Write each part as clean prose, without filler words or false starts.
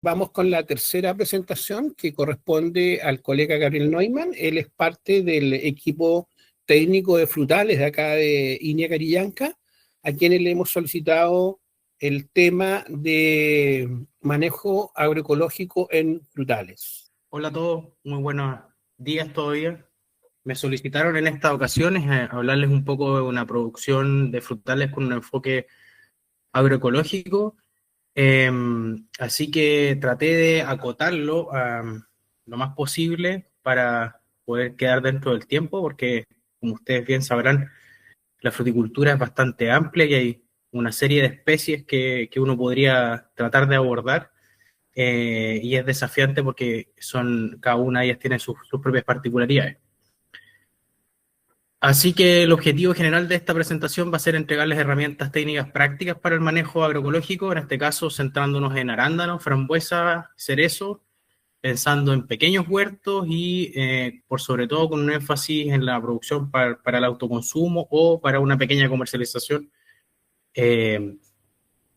Vamos con la tercera presentación que corresponde al colega Gabriel Neumann. Él es parte del equipo técnico de frutales de acá de Iña Carillanca, a quienes le hemos solicitado el tema de manejo agroecológico en frutales. Hola a todos, muy buenos días todavía. Me solicitaron en esta ocasión hablarles un poco de una producción de frutales con un enfoque agroecológico. Así que traté de acotarlo lo más posible para poder quedar dentro del tiempo, porque como ustedes bien sabrán, la fruticultura es bastante amplia y hay una serie de especies que uno podría tratar de abordar, y es desafiante porque cada una de ellas tiene sus propias particularidades. Así que el objetivo general de esta presentación va a ser entregarles herramientas técnicas prácticas para el manejo agroecológico, en este caso centrándonos en arándanos, frambuesa, cerezo, pensando en pequeños huertos y por sobre todo con un énfasis en la producción para el autoconsumo o para una pequeña comercialización,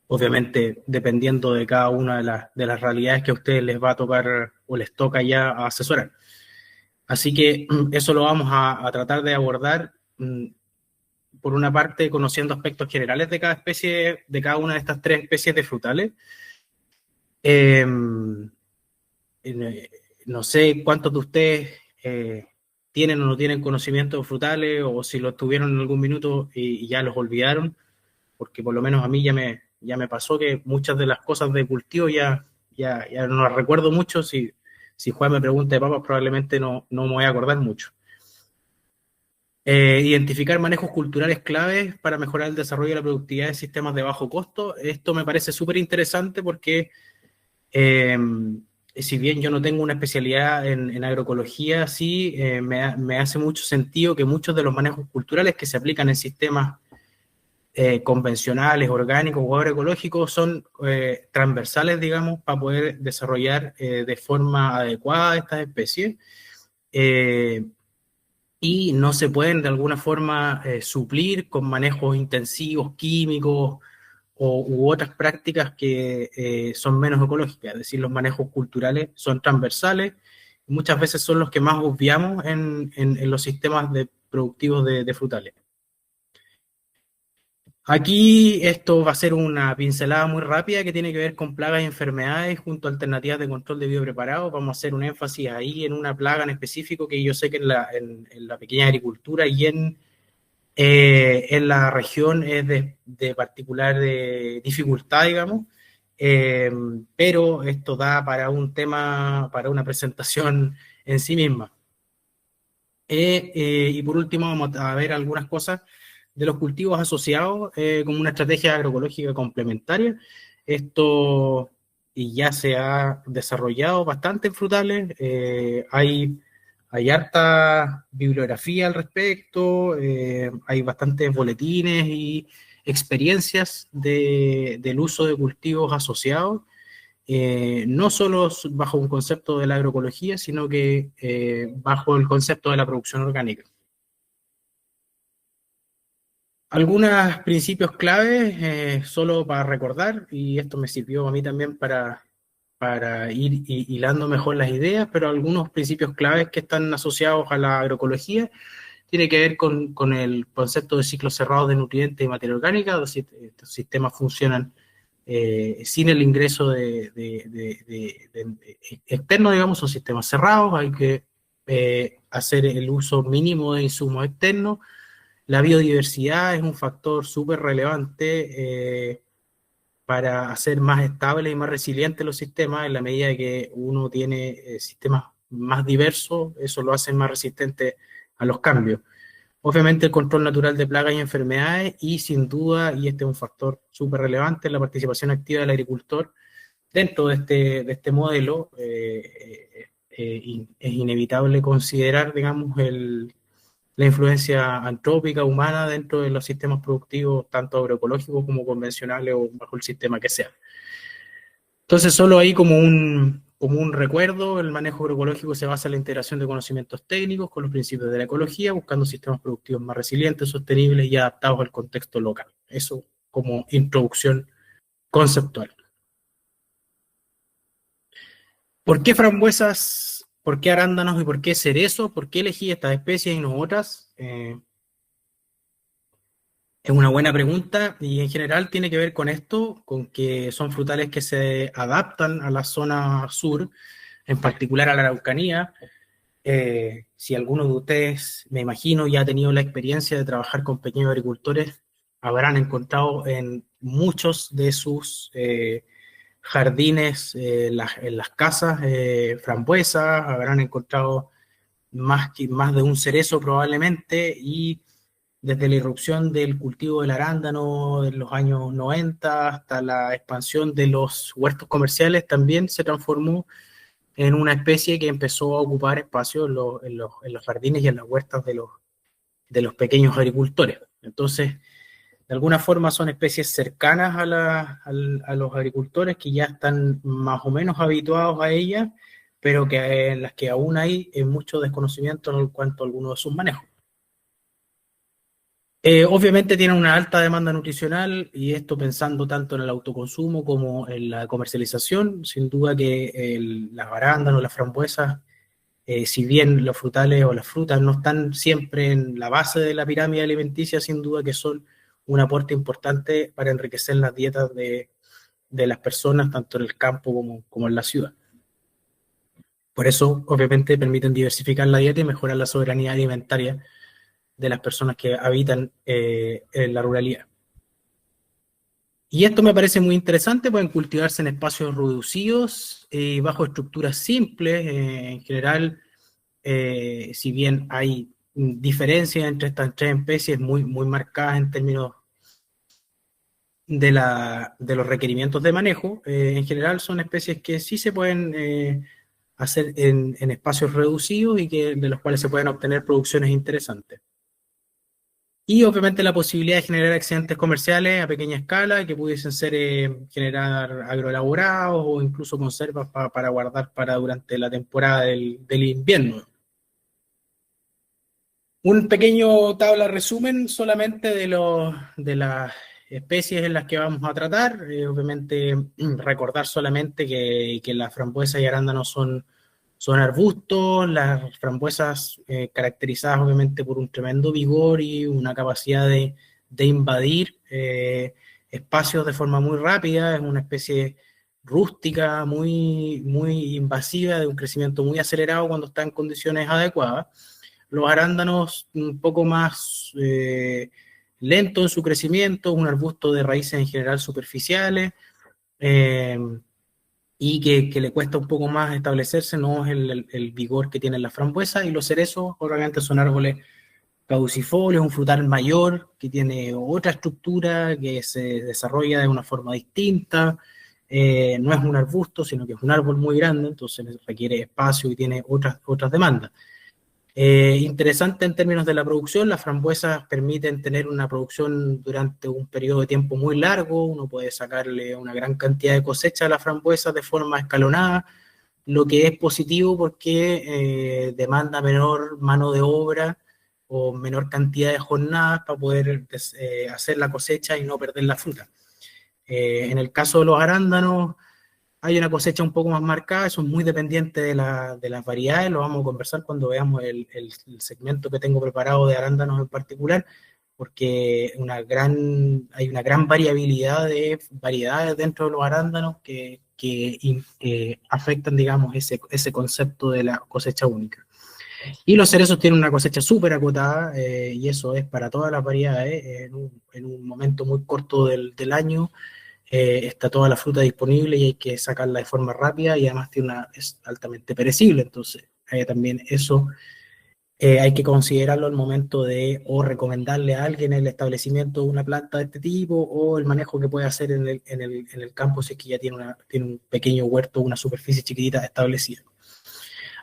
obviamente dependiendo de cada una de las realidades que a ustedes les va a tocar o les toca ya asesorar. Así que eso lo vamos a tratar de abordar, por una parte, conociendo aspectos generales de cada especie, de cada una de estas tres especies de frutales. Eh, no sé cuántos de ustedes tienen o no tienen conocimiento de frutales, o si lo tuvieron en algún minuto y ya los olvidaron, porque por lo menos a mí ya me pasó que muchas de las cosas de cultivo ya no las recuerdo mucho. Si Juan me pregunta de papas, probablemente no me voy a acordar mucho. Identificar manejos culturales claves para mejorar el desarrollo y la productividad de sistemas de bajo costo. Esto me parece súper interesante porque si bien yo no tengo una especialidad en agroecología, sí me hace mucho sentido que muchos de los manejos culturales que se aplican en sistemas convencionales, orgánicos o agroecológicos son transversales, digamos, para poder desarrollar de forma adecuada estas especies. Y no se pueden de alguna forma suplir con manejos intensivos, químicos u otras prácticas que son menos ecológicas. Es decir, los manejos culturales son transversales, y muchas veces son los que más obviamos en los sistemas productivos de frutales. Aquí esto va a ser una pincelada muy rápida que tiene que ver con plagas y enfermedades junto a alternativas de control de biopreparado. Vamos a hacer un énfasis ahí en una plaga en específico que yo sé que en la pequeña agricultura y en la región es de particular dificultad, digamos, pero esto da para un tema, para una presentación en sí misma. Y por último vamos a ver algunas cosas de los cultivos asociados como una estrategia agroecológica complementaria. Esto ya se ha desarrollado bastante en frutales. Hay harta bibliografía al respecto, hay bastantes boletines y experiencias del uso de cultivos asociados, no solo bajo un concepto de la agroecología, sino que bajo el concepto de la producción orgánica. Algunos principios claves, solo para recordar, y esto me sirvió a mí también para ir hilando mejor las ideas, pero algunos principios claves que están asociados a la agroecología tiene que ver con el concepto de ciclos cerrados de nutrientes y materia orgánica. Estos sistemas funcionan sin el ingreso externo, digamos, son sistemas cerrados, hay que hacer el uso mínimo de insumos externos. La biodiversidad es un factor súper relevante para hacer más estables y más resilientes los sistemas. En la medida que uno tiene sistemas más diversos, eso lo hace más resistente a los cambios. Obviamente el control natural de plagas y enfermedades, y sin duda, y este es un factor súper relevante, la participación activa del agricultor dentro de este modelo. Es inevitable considerar, digamos, la influencia antrópica humana dentro de los sistemas productivos, tanto agroecológicos como convencionales o bajo el sistema que sea. Entonces, solo ahí como un recuerdo, el manejo agroecológico se basa en la integración de conocimientos técnicos con los principios de la ecología, buscando sistemas productivos más resilientes, sostenibles y adaptados al contexto local. Eso como introducción conceptual. ¿Por qué frambuesas? ¿Por qué arándanos y por qué cerezo? ¿Por qué elegí estas especies y no otras? Es una buena pregunta y en general tiene que ver con esto, con que son frutales que se adaptan a la zona sur, en particular a la Araucanía. Si alguno de ustedes, me imagino, ya ha tenido la experiencia de trabajar con pequeños agricultores, habrán encontrado en muchos de sus jardines, en las casas, frambuesas, habrán encontrado más de un cerezo probablemente, y desde la irrupción del cultivo del arándano en los años 90 hasta la expansión de los huertos comerciales, también se transformó en una especie que empezó a ocupar espacio en los jardines y en las huertas de los pequeños agricultores. Entonces, de alguna forma son especies cercanas a los agricultores que ya están más o menos habituados a ellas, pero que en las que aún hay mucho desconocimiento en cuanto a algunos de sus manejos. Obviamente tienen una alta demanda nutricional, y esto pensando tanto en el autoconsumo como en la comercialización. Sin duda que las arándanos, las frambuesas, si bien los frutales o las frutas no están siempre en la base de la pirámide alimenticia, sin duda que son un aporte importante para enriquecer las dietas de las personas, tanto en el campo como en la ciudad. Por eso, obviamente, permiten diversificar la dieta y mejorar la soberanía alimentaria de las personas que habitan en la ruralidad. Y esto me parece muy interesante, pueden cultivarse en espacios reducidos y bajo estructuras simples. En general, si bien hay diferencias entre estas tres especies muy marcadas en términos de los requerimientos de manejo, en general son especies que sí se pueden hacer en espacios reducidos y de los cuales se pueden obtener producciones interesantes. Y obviamente la posibilidad de generar accidentes comerciales a pequeña escala que pudiesen ser generar agroelaborados o incluso conservas para guardar para durante la temporada del invierno. Un pequeño tabla resumen solamente de las especies en las que vamos a tratar. Obviamente recordar solamente que las frambuesas y arándanos son arbustos, las frambuesas caracterizadas obviamente por un tremendo vigor y una capacidad de invadir espacios de forma muy rápida. Es una especie rústica, muy invasiva, de un crecimiento muy acelerado cuando está en condiciones adecuadas. Los arándanos un poco más lento en su crecimiento, un arbusto de raíces en general superficiales, y que le cuesta un poco más establecerse, no es el vigor que tienen las frambuesas. Y los cerezos obviamente son árboles caducifolios, un frutal mayor que tiene otra estructura, que se desarrolla de una forma distinta. No es un arbusto, sino que es un árbol muy grande, entonces requiere espacio y tiene otras demandas. Interesante en términos de la producción, las frambuesas permiten tener una producción durante un periodo de tiempo muy largo. Uno puede sacarle una gran cantidad de cosecha a las frambuesas de forma escalonada, lo que es positivo porque demanda menor mano de obra o menor cantidad de jornadas para poder hacer la cosecha y no perder la fruta. En el caso de los arándanos, hay una cosecha un poco más marcada, eso es muy dependiente de las variedades, lo vamos a conversar cuando veamos el segmento que tengo preparado de arándanos en particular, porque hay una gran variabilidad de variedades dentro de los arándanos que afectan, digamos, ese concepto de la cosecha única. Y los cerezos tienen una cosecha súper acotada, y eso es para todas las variedades, en un momento muy corto del año. Está toda la fruta disponible y hay que sacarla de forma rápida, y además es altamente perecible, entonces también eso hay que considerarlo al momento de o recomendarle a alguien el establecimiento de una planta de este tipo o el manejo que puede hacer en el campo si es que ya tiene un pequeño huerto, una superficie chiquitita establecida.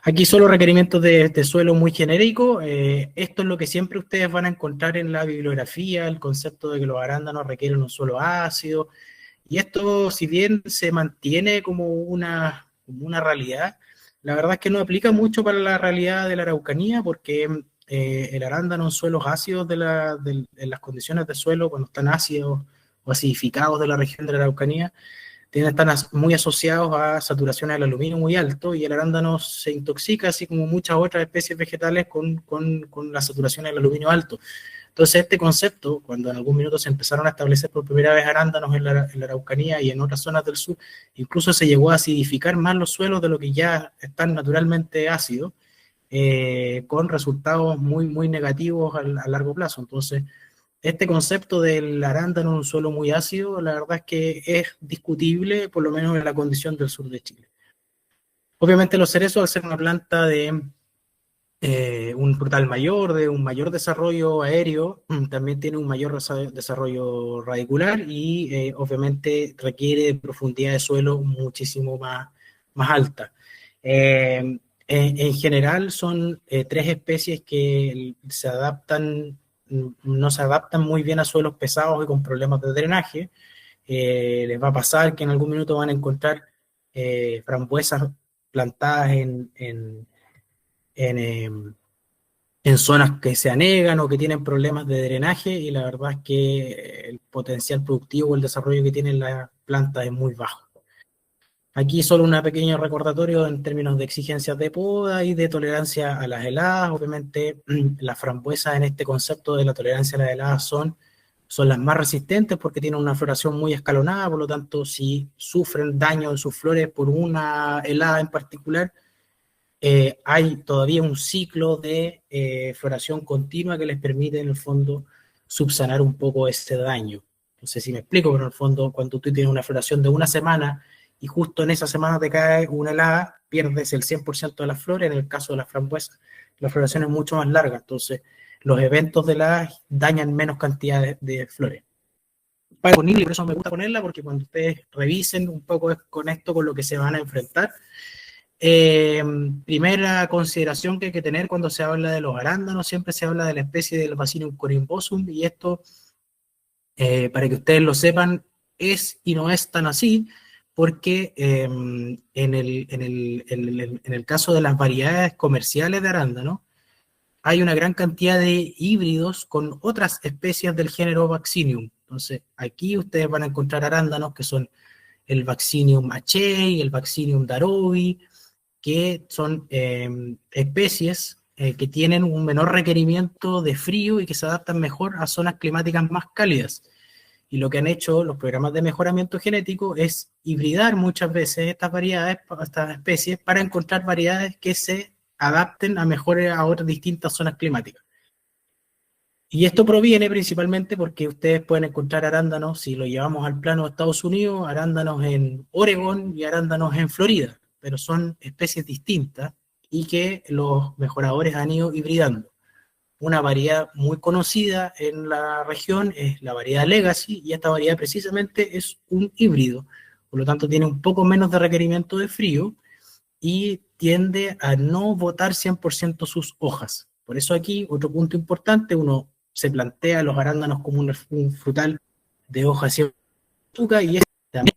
Aquí solo requerimientos de suelo muy genérico. Esto es lo que siempre ustedes van a encontrar en la bibliografía, el concepto de que los arándanos requieren un suelo ácido. Y esto, si bien se mantiene como una realidad, la verdad es que no aplica mucho para la realidad de la Araucanía, porque el arándano en suelos ácidos en las condiciones de suelo, cuando están ácidos o acidificados de la región de la Araucanía, están muy asociados a saturaciones del aluminio muy alto, y el arándano se intoxica, así como muchas otras especies vegetales, con la saturación del aluminio alto. Entonces, este concepto, cuando en algún minuto se empezaron a establecer por primera vez arándanos en la Araucanía y en otras zonas del sur, incluso se llegó a acidificar más los suelos de lo que ya están naturalmente ácidos, con resultados muy, muy negativos a largo plazo. Entonces, este concepto del arándano en un suelo muy ácido, la verdad es que es discutible, por lo menos en la condición del sur de Chile. Obviamente los cerezos, al ser una planta de un frutal mayor, de un mayor desarrollo aéreo, también tiene un mayor desarrollo radicular, y obviamente requiere de profundidad de suelo muchísimo más alta. En general son 3 especies que no se adaptan muy bien a suelos pesados y con problemas de drenaje. Les va a pasar que en algún minuto van a encontrar frambuesas plantadas en zonas que se anegan o que tienen problemas de drenaje, y la verdad es que el potencial productivo o el desarrollo que tienen las plantas es muy bajo. Aquí solo un pequeño recordatorio en términos de exigencias de poda y de tolerancia a las heladas. Obviamente las frambuesas en este concepto de la tolerancia a las heladas son las más resistentes porque tienen una floración muy escalonada, por lo tanto si sufren daño en sus flores por una helada en particular, hay todavía un ciclo de floración continua que les permite en el fondo subsanar un poco ese daño. No sé si me explico, pero en el fondo cuando tú tienes una floración de una semana y justo en esa semana te cae una helada, pierdes el 100% de las flores. En el caso de las frambuesas, la floración es mucho más larga, entonces los eventos de heladas dañan menos cantidad de flores. Para ponerla, por eso me gusta ponerla, porque cuando ustedes revisen un poco con esto, con lo que se van a enfrentar, primera consideración que hay que tener cuando se habla de los arándanos, siempre se habla de la especie del Vaccinium corimbosum, y esto, para que ustedes lo sepan, es y no es tan así, porque en el caso de las variedades comerciales de arándano, hay una gran cantidad de híbridos con otras especies del género Vaccinium. Entonces, aquí ustedes van a encontrar arándanos que son el Vaccinium achei, el Vaccinium darobi, que son especies que tienen un menor requerimiento de frío y que se adaptan mejor a zonas climáticas más cálidas. Y lo que han hecho los programas de mejoramiento genético es hibridar muchas veces estas variedades, estas especies, para encontrar variedades que se adapten a otras distintas zonas climáticas. Y esto proviene principalmente porque ustedes pueden encontrar arándanos, si lo llevamos al plano de Estados Unidos, arándanos en Oregón y arándanos en Florida, pero son especies distintas y que los mejoradores han ido hibridando. Una variedad muy conocida en la región es la variedad Legacy, y esta variedad precisamente es un híbrido, por lo tanto tiene un poco menos de requerimiento de frío y tiende a no botar 100% sus hojas. Por eso aquí, otro punto importante, uno se plantea los arándanos como un frutal de hojas y y también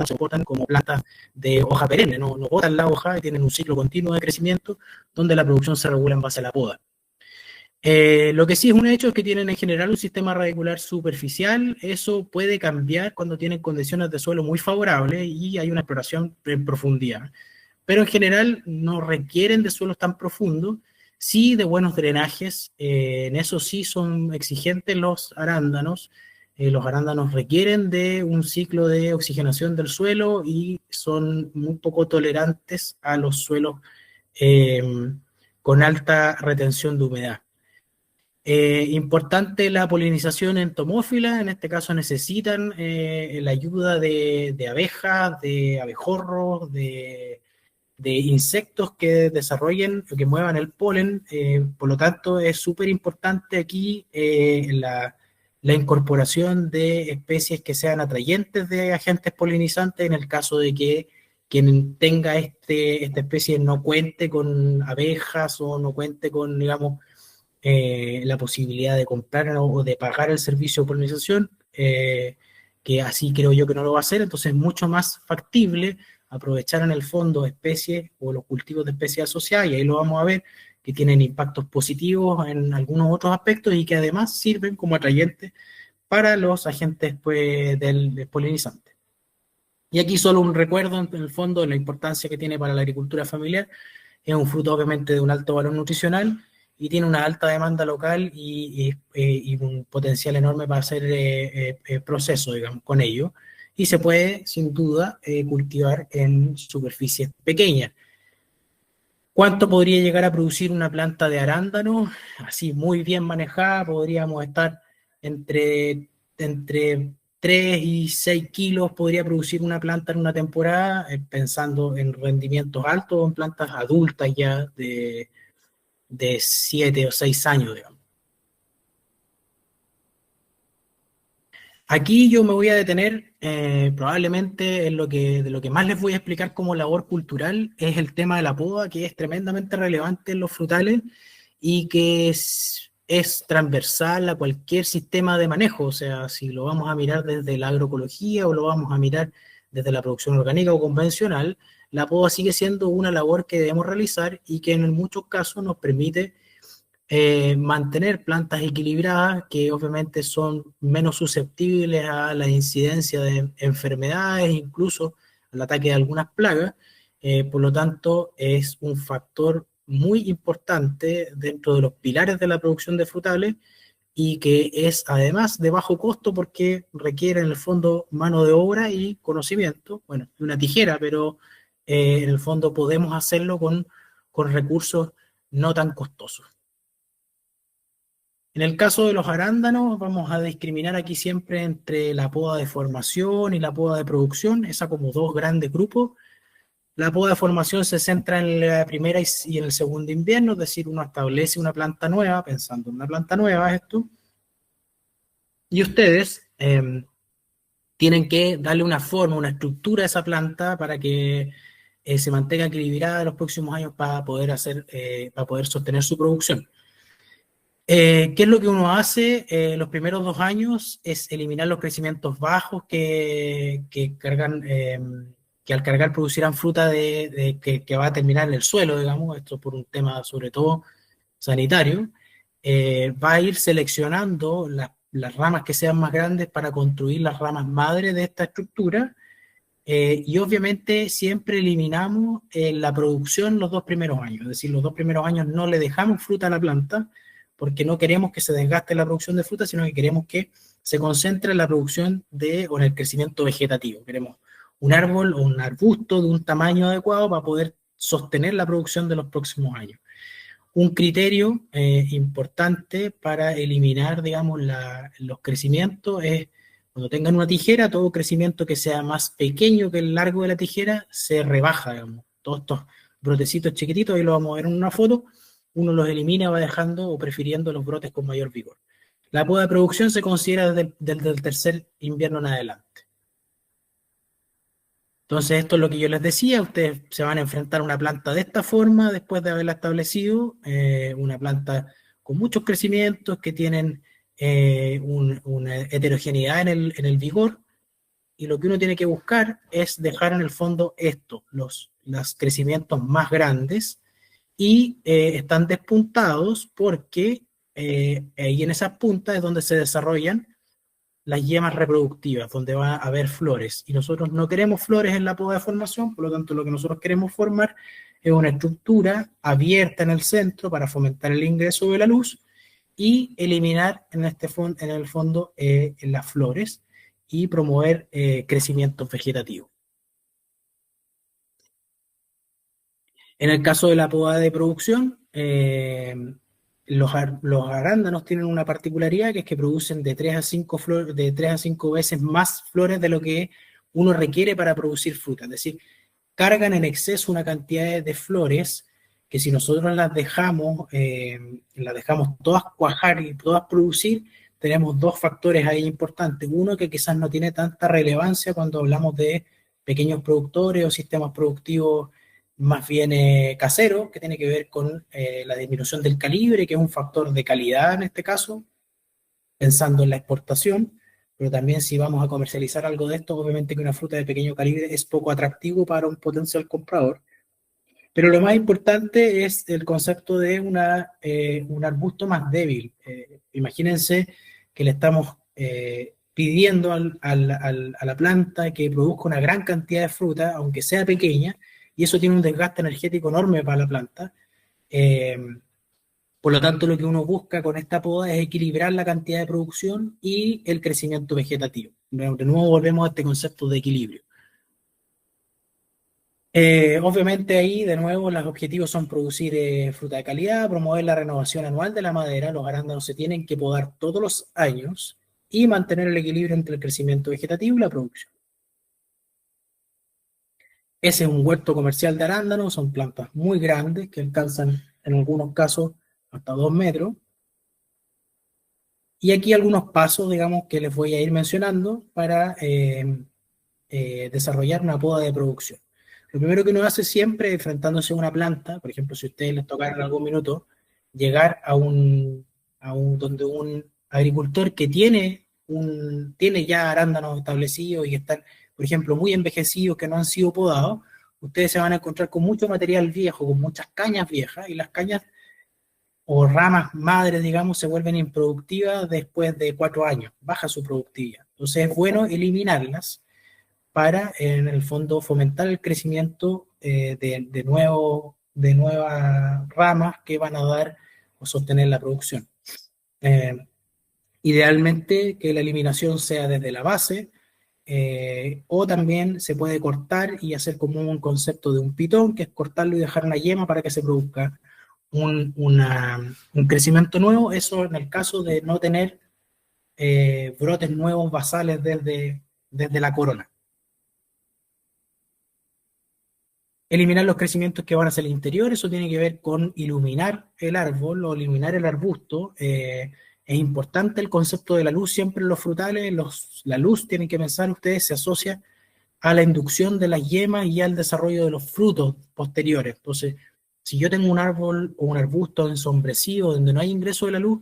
se comportan como plantas de hoja perenne, no botan la hoja y tienen un ciclo continuo de crecimiento donde la producción se regula en base a la poda. Lo que sí es un hecho es que tienen en general un sistema radicular superficial. Eso puede cambiar cuando tienen condiciones de suelo muy favorables y hay una exploración en profundidad, pero en general no requieren de suelos tan profundos, sí de buenos drenajes. En eso sí son exigentes los arándanos. Los arándanos requieren de un ciclo de oxigenación del suelo y son muy poco tolerantes a los suelos con alta retención de humedad. Importante la polinización entomófila. En este caso necesitan la ayuda de abejas, de abejorros, de insectos que desarrollen, que muevan el polen. Por lo tanto, es súper importante aquí la incorporación de especies que sean atrayentes de agentes polinizantes en el caso de que quien tenga esta especie no cuente con abejas o no cuente con, digamos, la posibilidad de comprar o de pagar el servicio de polinización, que así creo yo que no lo va a hacer. Entonces es mucho más factible aprovechar en el fondo especies o los cultivos de especies asociadas, y ahí lo vamos a ver, que tienen impactos positivos en algunos otros aspectos y que además sirven como atrayentes para los agentes pues, del polinizante. Y aquí solo un recuerdo en el fondo de la importancia que tiene para la agricultura familiar. Es un fruto obviamente de un alto valor nutricional y tiene una alta demanda local y un potencial enorme para hacer proceso, digamos, con ello. Y se puede, sin duda, cultivar en superficies pequeñas. ¿Cuánto podría llegar a producir una planta de arándano? Así, muy bien manejada, podríamos estar entre 3 y 6 kilos, podría producir una planta en una temporada, pensando en rendimientos altos o en plantas adultas ya de 7 o 6 años, digamos. Aquí yo me voy a detener probablemente en de lo que más les voy a explicar como labor cultural es el tema de la poda, que es tremendamente relevante en los frutales y que es transversal a cualquier sistema de manejo. O sea, si lo vamos a mirar desde la agroecología o lo vamos a mirar desde la producción orgánica o convencional, la poda sigue siendo una labor que debemos realizar y que en muchos casos nos permite mantener plantas equilibradas que obviamente son menos susceptibles a la incidencia de enfermedades, incluso al ataque de algunas plagas. Por lo tanto, es un factor muy importante dentro de los pilares de la producción de frutales y que es además de bajo costo porque requiere en el fondo mano de obra y conocimiento, bueno, y una tijera, pero en el fondo podemos hacerlo con recursos no tan costosos. En el caso de los arándanos, vamos a discriminar aquí siempre entre la poda de formación y la poda de producción, esa como dos grandes grupos. La poda de formación se centra en la primera y en el segundo invierno, es decir, uno establece una planta nueva, pensando en una planta nueva esto, y ustedes tienen que darle una forma, una estructura a esa planta para que se mantenga equilibrada en los próximos años para poder sostener su producción. ¿Qué es lo que uno hace? Los primeros 2 años es eliminar los crecimientos bajos que al cargar producirán fruta que va a terminar en el suelo, digamos, esto por un tema sobre todo sanitario. Va a ir seleccionando las ramas que sean más grandes para construir las ramas madre de esta estructura. Y obviamente siempre eliminamos la producción los 2 primeros años, es decir, los 2 primeros años no le dejamos fruta a la planta porque no queremos que se desgaste la producción de fruta, sino que queremos que se concentre en la producción o en el crecimiento vegetativo. Queremos un árbol o un arbusto de un tamaño adecuado para poder sostener la producción de los próximos años. Un criterio importante para eliminar, digamos, los crecimientos es cuando tengan una tijera, todo crecimiento que sea más pequeño que el largo de la tijera se rebaja, digamos. Todos estos brotecitos chiquititos, ahí lo vamos a ver en una foto, uno los elimina, va dejando o prefiriendo los brotes con mayor vigor. La poda de producción se considera desde el tercer invierno en adelante. Entonces, esto es lo que yo les decía, ustedes se van a enfrentar a una planta de esta forma después de haberla establecido, una planta con muchos crecimientos que tienen una heterogeneidad en el vigor, y lo que uno tiene que buscar es dejar en el fondo los crecimientos más grandes, y están despuntados porque ahí en esas puntas es donde se desarrollan las yemas reproductivas, donde va a haber flores. Y nosotros no queremos flores en la poda de formación, por lo tanto lo que nosotros queremos formar es una estructura abierta en el centro para fomentar el ingreso de la luz y eliminar en el fondo las flores y promover crecimiento vegetativo. En el caso de la poda de producción, los arándanos tienen una particularidad que es que producen de 3 a 5 veces más flores de lo que uno requiere para producir fruta. Es decir, cargan en exceso una cantidad de flores que si nosotros las dejamos todas cuajar y todas producir, tenemos 2 factores ahí importantes. Uno que quizás no tiene tanta relevancia cuando hablamos de pequeños productores o sistemas productivos más bien casero, que tiene que ver con la disminución del calibre, que es un factor de calidad en este caso, pensando en la exportación, pero también si vamos a comercializar algo de esto, obviamente que una fruta de pequeño calibre es poco atractivo para un potencial comprador. Pero lo más importante es el concepto de un arbusto más débil. Imagínense que le estamos pidiendo a la planta que produzca una gran cantidad de fruta, aunque sea pequeña, y eso tiene un desgaste energético enorme para la planta. Por lo tanto, lo que uno busca con esta poda es equilibrar la cantidad de producción y el crecimiento vegetativo. De nuevo volvemos a este concepto de equilibrio. Obviamente ahí, de nuevo, los objetivos son producir fruta de calidad, promover la renovación anual de la madera. Los arándanos se tienen que podar todos los años y mantener el equilibrio entre el crecimiento vegetativo y la producción. Ese es un huerto comercial de arándanos, son plantas muy grandes que alcanzan en algunos casos hasta 2 metros. Y aquí algunos pasos, digamos, que les voy a ir mencionando para desarrollar una poda de producción. Lo primero que uno hace siempre, enfrentándose a una planta, por ejemplo, si a ustedes les tocara en algún minuto, llegar donde un agricultor que tiene ya arándanos establecidos y que están, por ejemplo, muy envejecidos, que no han sido podados, ustedes se van a encontrar con mucho material viejo, con muchas cañas viejas, y las cañas o ramas madres, digamos, se vuelven improductivas después de 4 años, baja su productividad. Entonces es bueno eliminarlas para, en el fondo, fomentar el crecimiento de nuevas ramas que van a dar o sostener la producción. Idealmente que la eliminación sea desde la base, o también se puede cortar y hacer como un concepto de un pitón, que es cortarlo y dejar una yema para que se produzca un crecimiento nuevo. Eso en el caso de no tener brotes nuevos basales desde la corona. Eliminar los crecimientos que van hacia el interior, eso tiene que ver con iluminar el árbol o iluminar el arbusto. Es importante el concepto de la luz siempre en los frutales. La luz, tienen que pensar ustedes, se asocia a la inducción de las yemas y al desarrollo de los frutos posteriores. Entonces, si yo tengo un árbol o un arbusto ensombrecido donde no hay ingreso de la luz,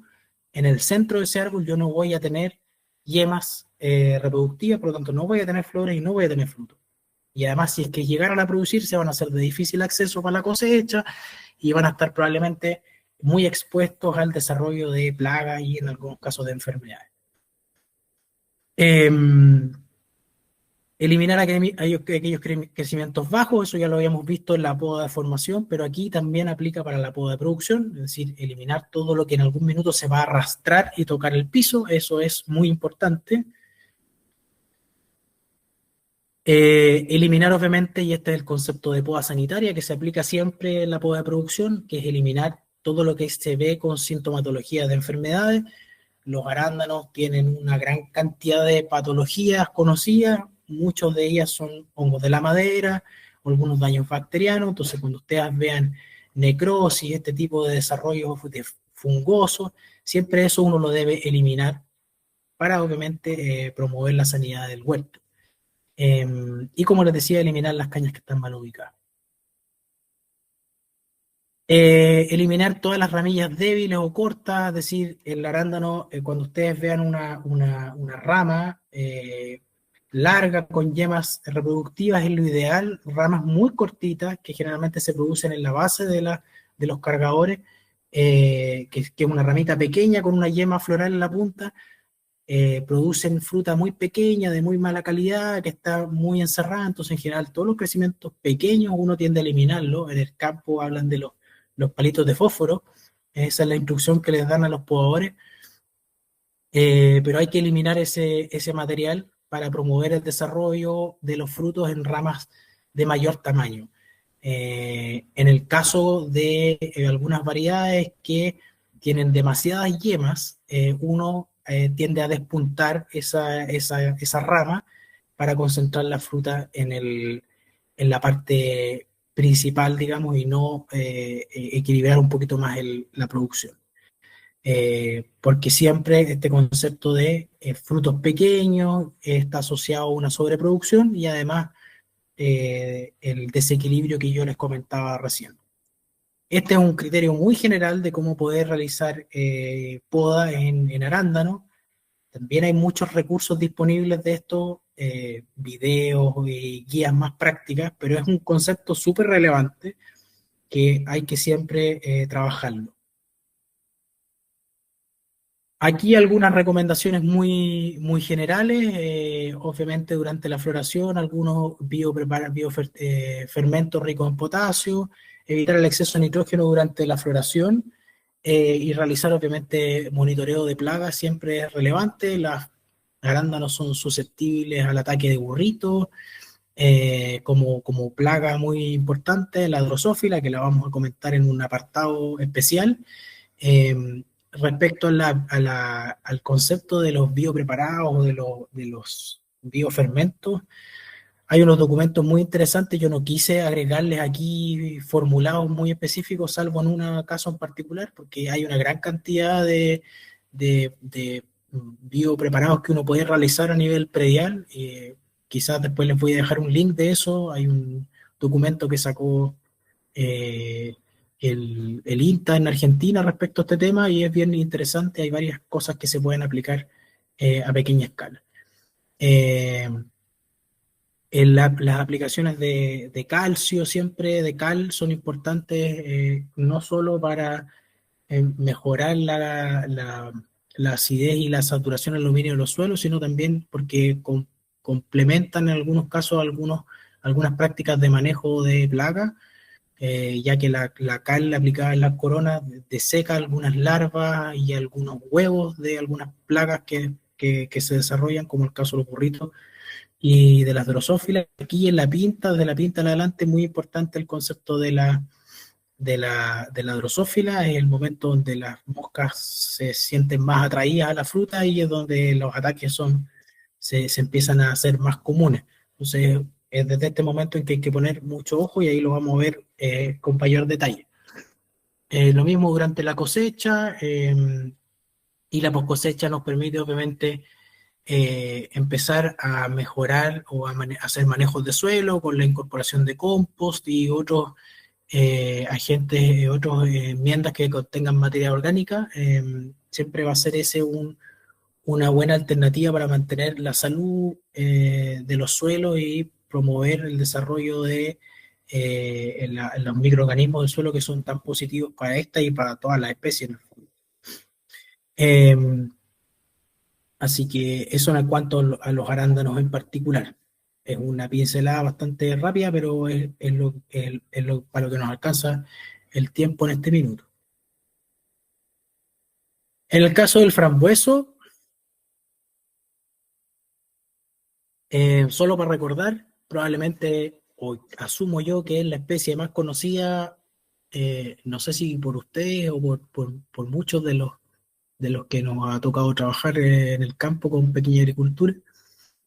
en el centro de ese árbol yo no voy a tener yemas reproductivas, por lo tanto no voy a tener flores y no voy a tener frutos. Y además, si es que llegaran a producirse, van a ser de difícil acceso para la cosecha y van a estar probablemente muy expuestos al desarrollo de plagas y en algunos casos de enfermedades. Eliminar aquellos crecimientos bajos, eso ya lo habíamos visto en la poda de formación, pero aquí también aplica para la poda de producción, es decir, eliminar todo lo que en algún minuto se va a arrastrar y tocar el piso, eso es muy importante. Eliminar, obviamente, y este es el concepto de poda sanitaria que se aplica siempre en la poda de producción, que es eliminar todo lo que se ve con sintomatología de enfermedades. Los arándanos tienen una gran cantidad de patologías conocidas, muchas de ellas son hongos de la madera, algunos daños bacterianos. Entonces, cuando ustedes vean necrosis, este tipo de desarrollo fungoso, siempre eso uno lo debe eliminar para, obviamente, promover la sanidad del huerto. Y como les decía, eliminar las cañas que están mal ubicadas. Eliminar todas las ramillas débiles o cortas, es decir, el arándano, cuando ustedes vean una rama larga con yemas reproductivas es lo ideal. Ramas muy cortitas que generalmente se producen en la base de los cargadores, que es una ramita pequeña con una yema floral en la punta. Producen fruta muy pequeña, de muy mala calidad, que está muy encerrada. Entonces, en general, todos los crecimientos pequeños uno tiende a eliminarlos. En el campo hablan de los palitos de fósforo, esa es la instrucción que les dan a los podadores, pero hay que eliminar ese material para promover el desarrollo de los frutos en ramas de mayor tamaño. En el caso de algunas variedades que tienen demasiadas yemas, uno tiende a despuntar esa rama para concentrar la fruta en la parte principal, digamos, y no equilibrar un poquito más la producción. Porque siempre este concepto de frutos pequeños está asociado a una sobreproducción y además el desequilibrio que yo les comentaba recién. Este es un criterio muy general de cómo poder realizar poda en arándano. También hay muchos recursos disponibles de estos, videos y guías más prácticas, pero es un concepto súper relevante que hay que siempre trabajarlo. Aquí algunas recomendaciones muy generales. Obviamente durante la floración, algunos fermentos ricos en potasio, evitar el exceso de nitrógeno durante la floración y realizar obviamente monitoreo de plagas siempre es relevante. Las arándanos son susceptibles al ataque de burrito, como plaga muy importante, la drosófila, que la vamos a comentar en un apartado especial. Respecto al concepto de los biopreparados o de los biofermentos, hay unos documentos muy interesantes. Yo no quise agregarles aquí formulados muy específicos, salvo en un caso en particular, porque hay una gran cantidad de biopreparados que uno puede realizar a nivel predial. Quizás después les voy a dejar un link de eso. Hay un documento que sacó el INTA en Argentina respecto a este tema y es bien interesante. Hay varias cosas que se pueden aplicar a pequeña escala. Las aplicaciones de calcio, siempre de cal, son importantes no solo para mejorar la acidez y la saturación de aluminio de los suelos, sino también porque complementan en algunos casos algunas prácticas de manejo de plagas, ya que la cal aplicada en las coronas deseca algunas larvas y algunos huevos de algunas plagas que se desarrollan, como el caso de los burritos y de las drosófilas. Aquí en la pinta, desde la pinta en adelante, muy importante el concepto de la drosófila. Es el momento donde las moscas se sienten más atraídas a la fruta y es donde los ataques se empiezan a hacer más comunes. Entonces, es desde este momento en que hay que poner mucho ojo y ahí lo vamos a ver con mayor detalle. Lo mismo durante la cosecha y la post-cosecha nos permite obviamente empezar a mejorar o a hacer manejos de suelo con la incorporación de compost y otros agentes, otras enmiendas que contengan materia orgánica. Siempre va a ser ese una buena alternativa para mantener la salud de los suelos y promover el desarrollo de los microorganismos del suelo que son tan positivos para esta y para todas las especies. Así que eso en cuanto a los arándanos en particular. Es una pincelada bastante rápida, pero es para lo que nos alcanza el tiempo en este minuto. En el caso del frambueso, solo para recordar, probablemente, o asumo yo que es la especie más conocida, no sé si por ustedes o por muchos de los que nos ha tocado trabajar en el campo con pequeña agricultura.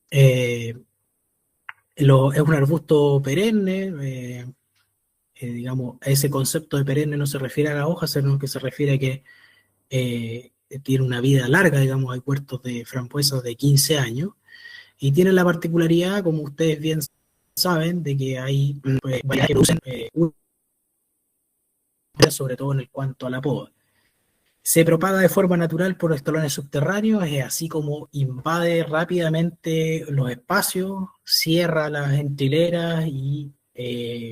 Es un arbusto perenne, digamos, ese concepto de perenne no se refiere a la hoja, sino que se refiere a que tiene una vida larga. Digamos, hay huertos de frambuesas de 15 años, y tiene la particularidad, como ustedes bien saben, de que hay variedades que producen sobre todo en cuanto a la poda. Se propaga de forma natural por estolones subterráneos, es así como invade rápidamente los espacios, cierra las entrileras y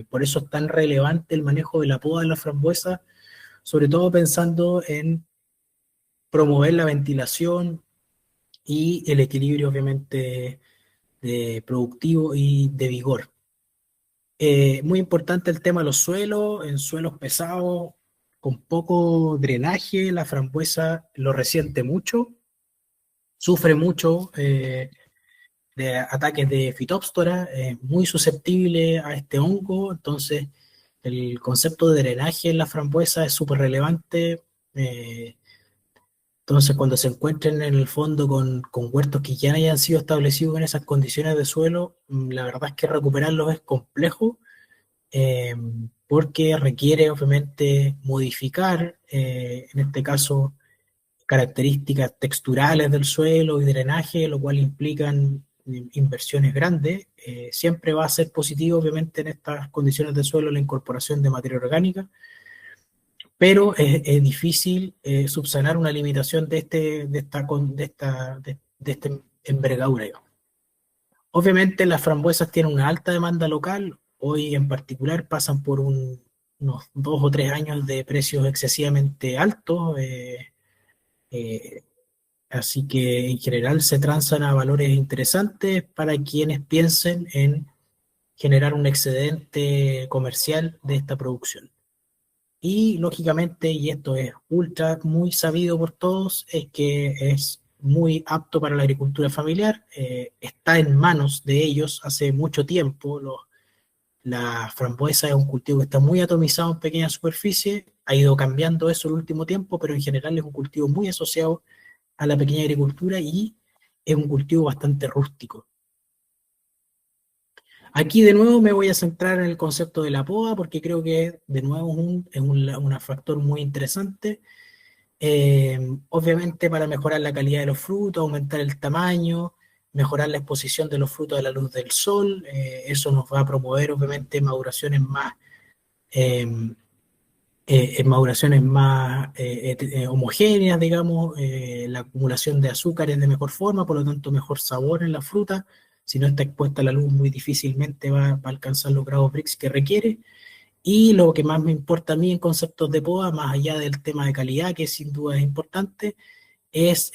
por eso es tan relevante el manejo de la poda de la frambuesa, sobre todo pensando en promover la ventilación y el equilibrio, obviamente, productivo y de vigor. Muy importante el tema de los suelos. En suelos pesados, con poco drenaje, la frambuesa lo resiente mucho, sufre mucho de ataques de fitóptora, es muy susceptible a este hongo. Entonces el concepto de drenaje en la frambuesa es súper relevante. Entonces, cuando se encuentren en el fondo con huertos que ya hayan sido establecidos en esas condiciones de suelo, la verdad es que recuperarlos es complejo, porque requiere obviamente modificar, en este caso, características texturales del suelo y drenaje, lo cual implican inversiones grandes. Siempre va a ser positivo, obviamente, en estas condiciones de suelo la incorporación de materia orgánica, pero es difícil subsanar una limitación de esta envergadura, digamos. Obviamente las frambuesas tienen una alta demanda local. Hoy en particular pasan por unos 2 o 3 años de precios excesivamente altos. Así que en general se transan a valores interesantes para quienes piensen en generar un excedente comercial de esta producción. Y lógicamente, y esto es ultra muy sabido por todos, es que es muy apto para la agricultura familiar, está en manos de ellos hace mucho tiempo. La frambuesa es un cultivo que está muy atomizado en pequeña superficie, ha ido cambiando eso el último tiempo, pero en general es un cultivo muy asociado a la pequeña agricultura y es un cultivo bastante rústico. Aquí de nuevo me voy a centrar en el concepto de la poda porque creo que de nuevo un factor muy interesante. Obviamente para mejorar la calidad de los frutos, aumentar el tamaño, mejorar la exposición de los frutos a la luz del sol, eso nos va a promover obviamente eh, maduraciones más homogéneas, digamos, la acumulación de azúcares de mejor forma, por lo tanto mejor sabor en la fruta. Si no está expuesta a la luz, muy difícilmente va a alcanzar los grados Brix que requiere. Y lo que más me importa a mí en conceptos de poda, más allá del tema de calidad, que sin duda es importante, es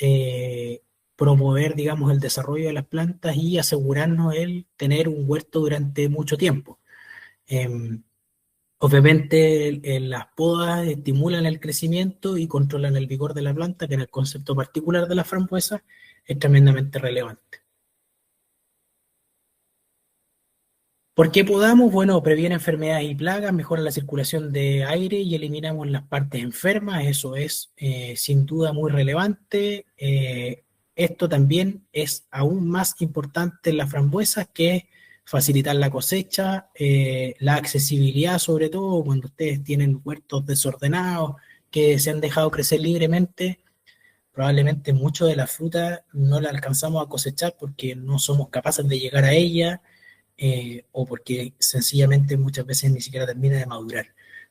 promover, digamos, el desarrollo de las plantas y asegurarnos el tener un huerto durante mucho tiempo. Obviamente las podas estimulan el crecimiento y controlan el vigor de la planta, que en el concepto particular de la frambuesa es tremendamente relevante. ¿Por qué podamos? Bueno, previene enfermedades y plagas, mejora la circulación de aire y eliminamos las partes enfermas. Eso es sin duda muy relevante. Esto también es aún más importante en las frambuesas, que es facilitar la cosecha, la accesibilidad, sobre todo cuando ustedes tienen huertos desordenados que se han dejado crecer libremente. Probablemente mucho de la fruta no la alcanzamos a cosechar porque no somos capaces de llegar a ella, o porque sencillamente muchas veces ni siquiera termina de madurar.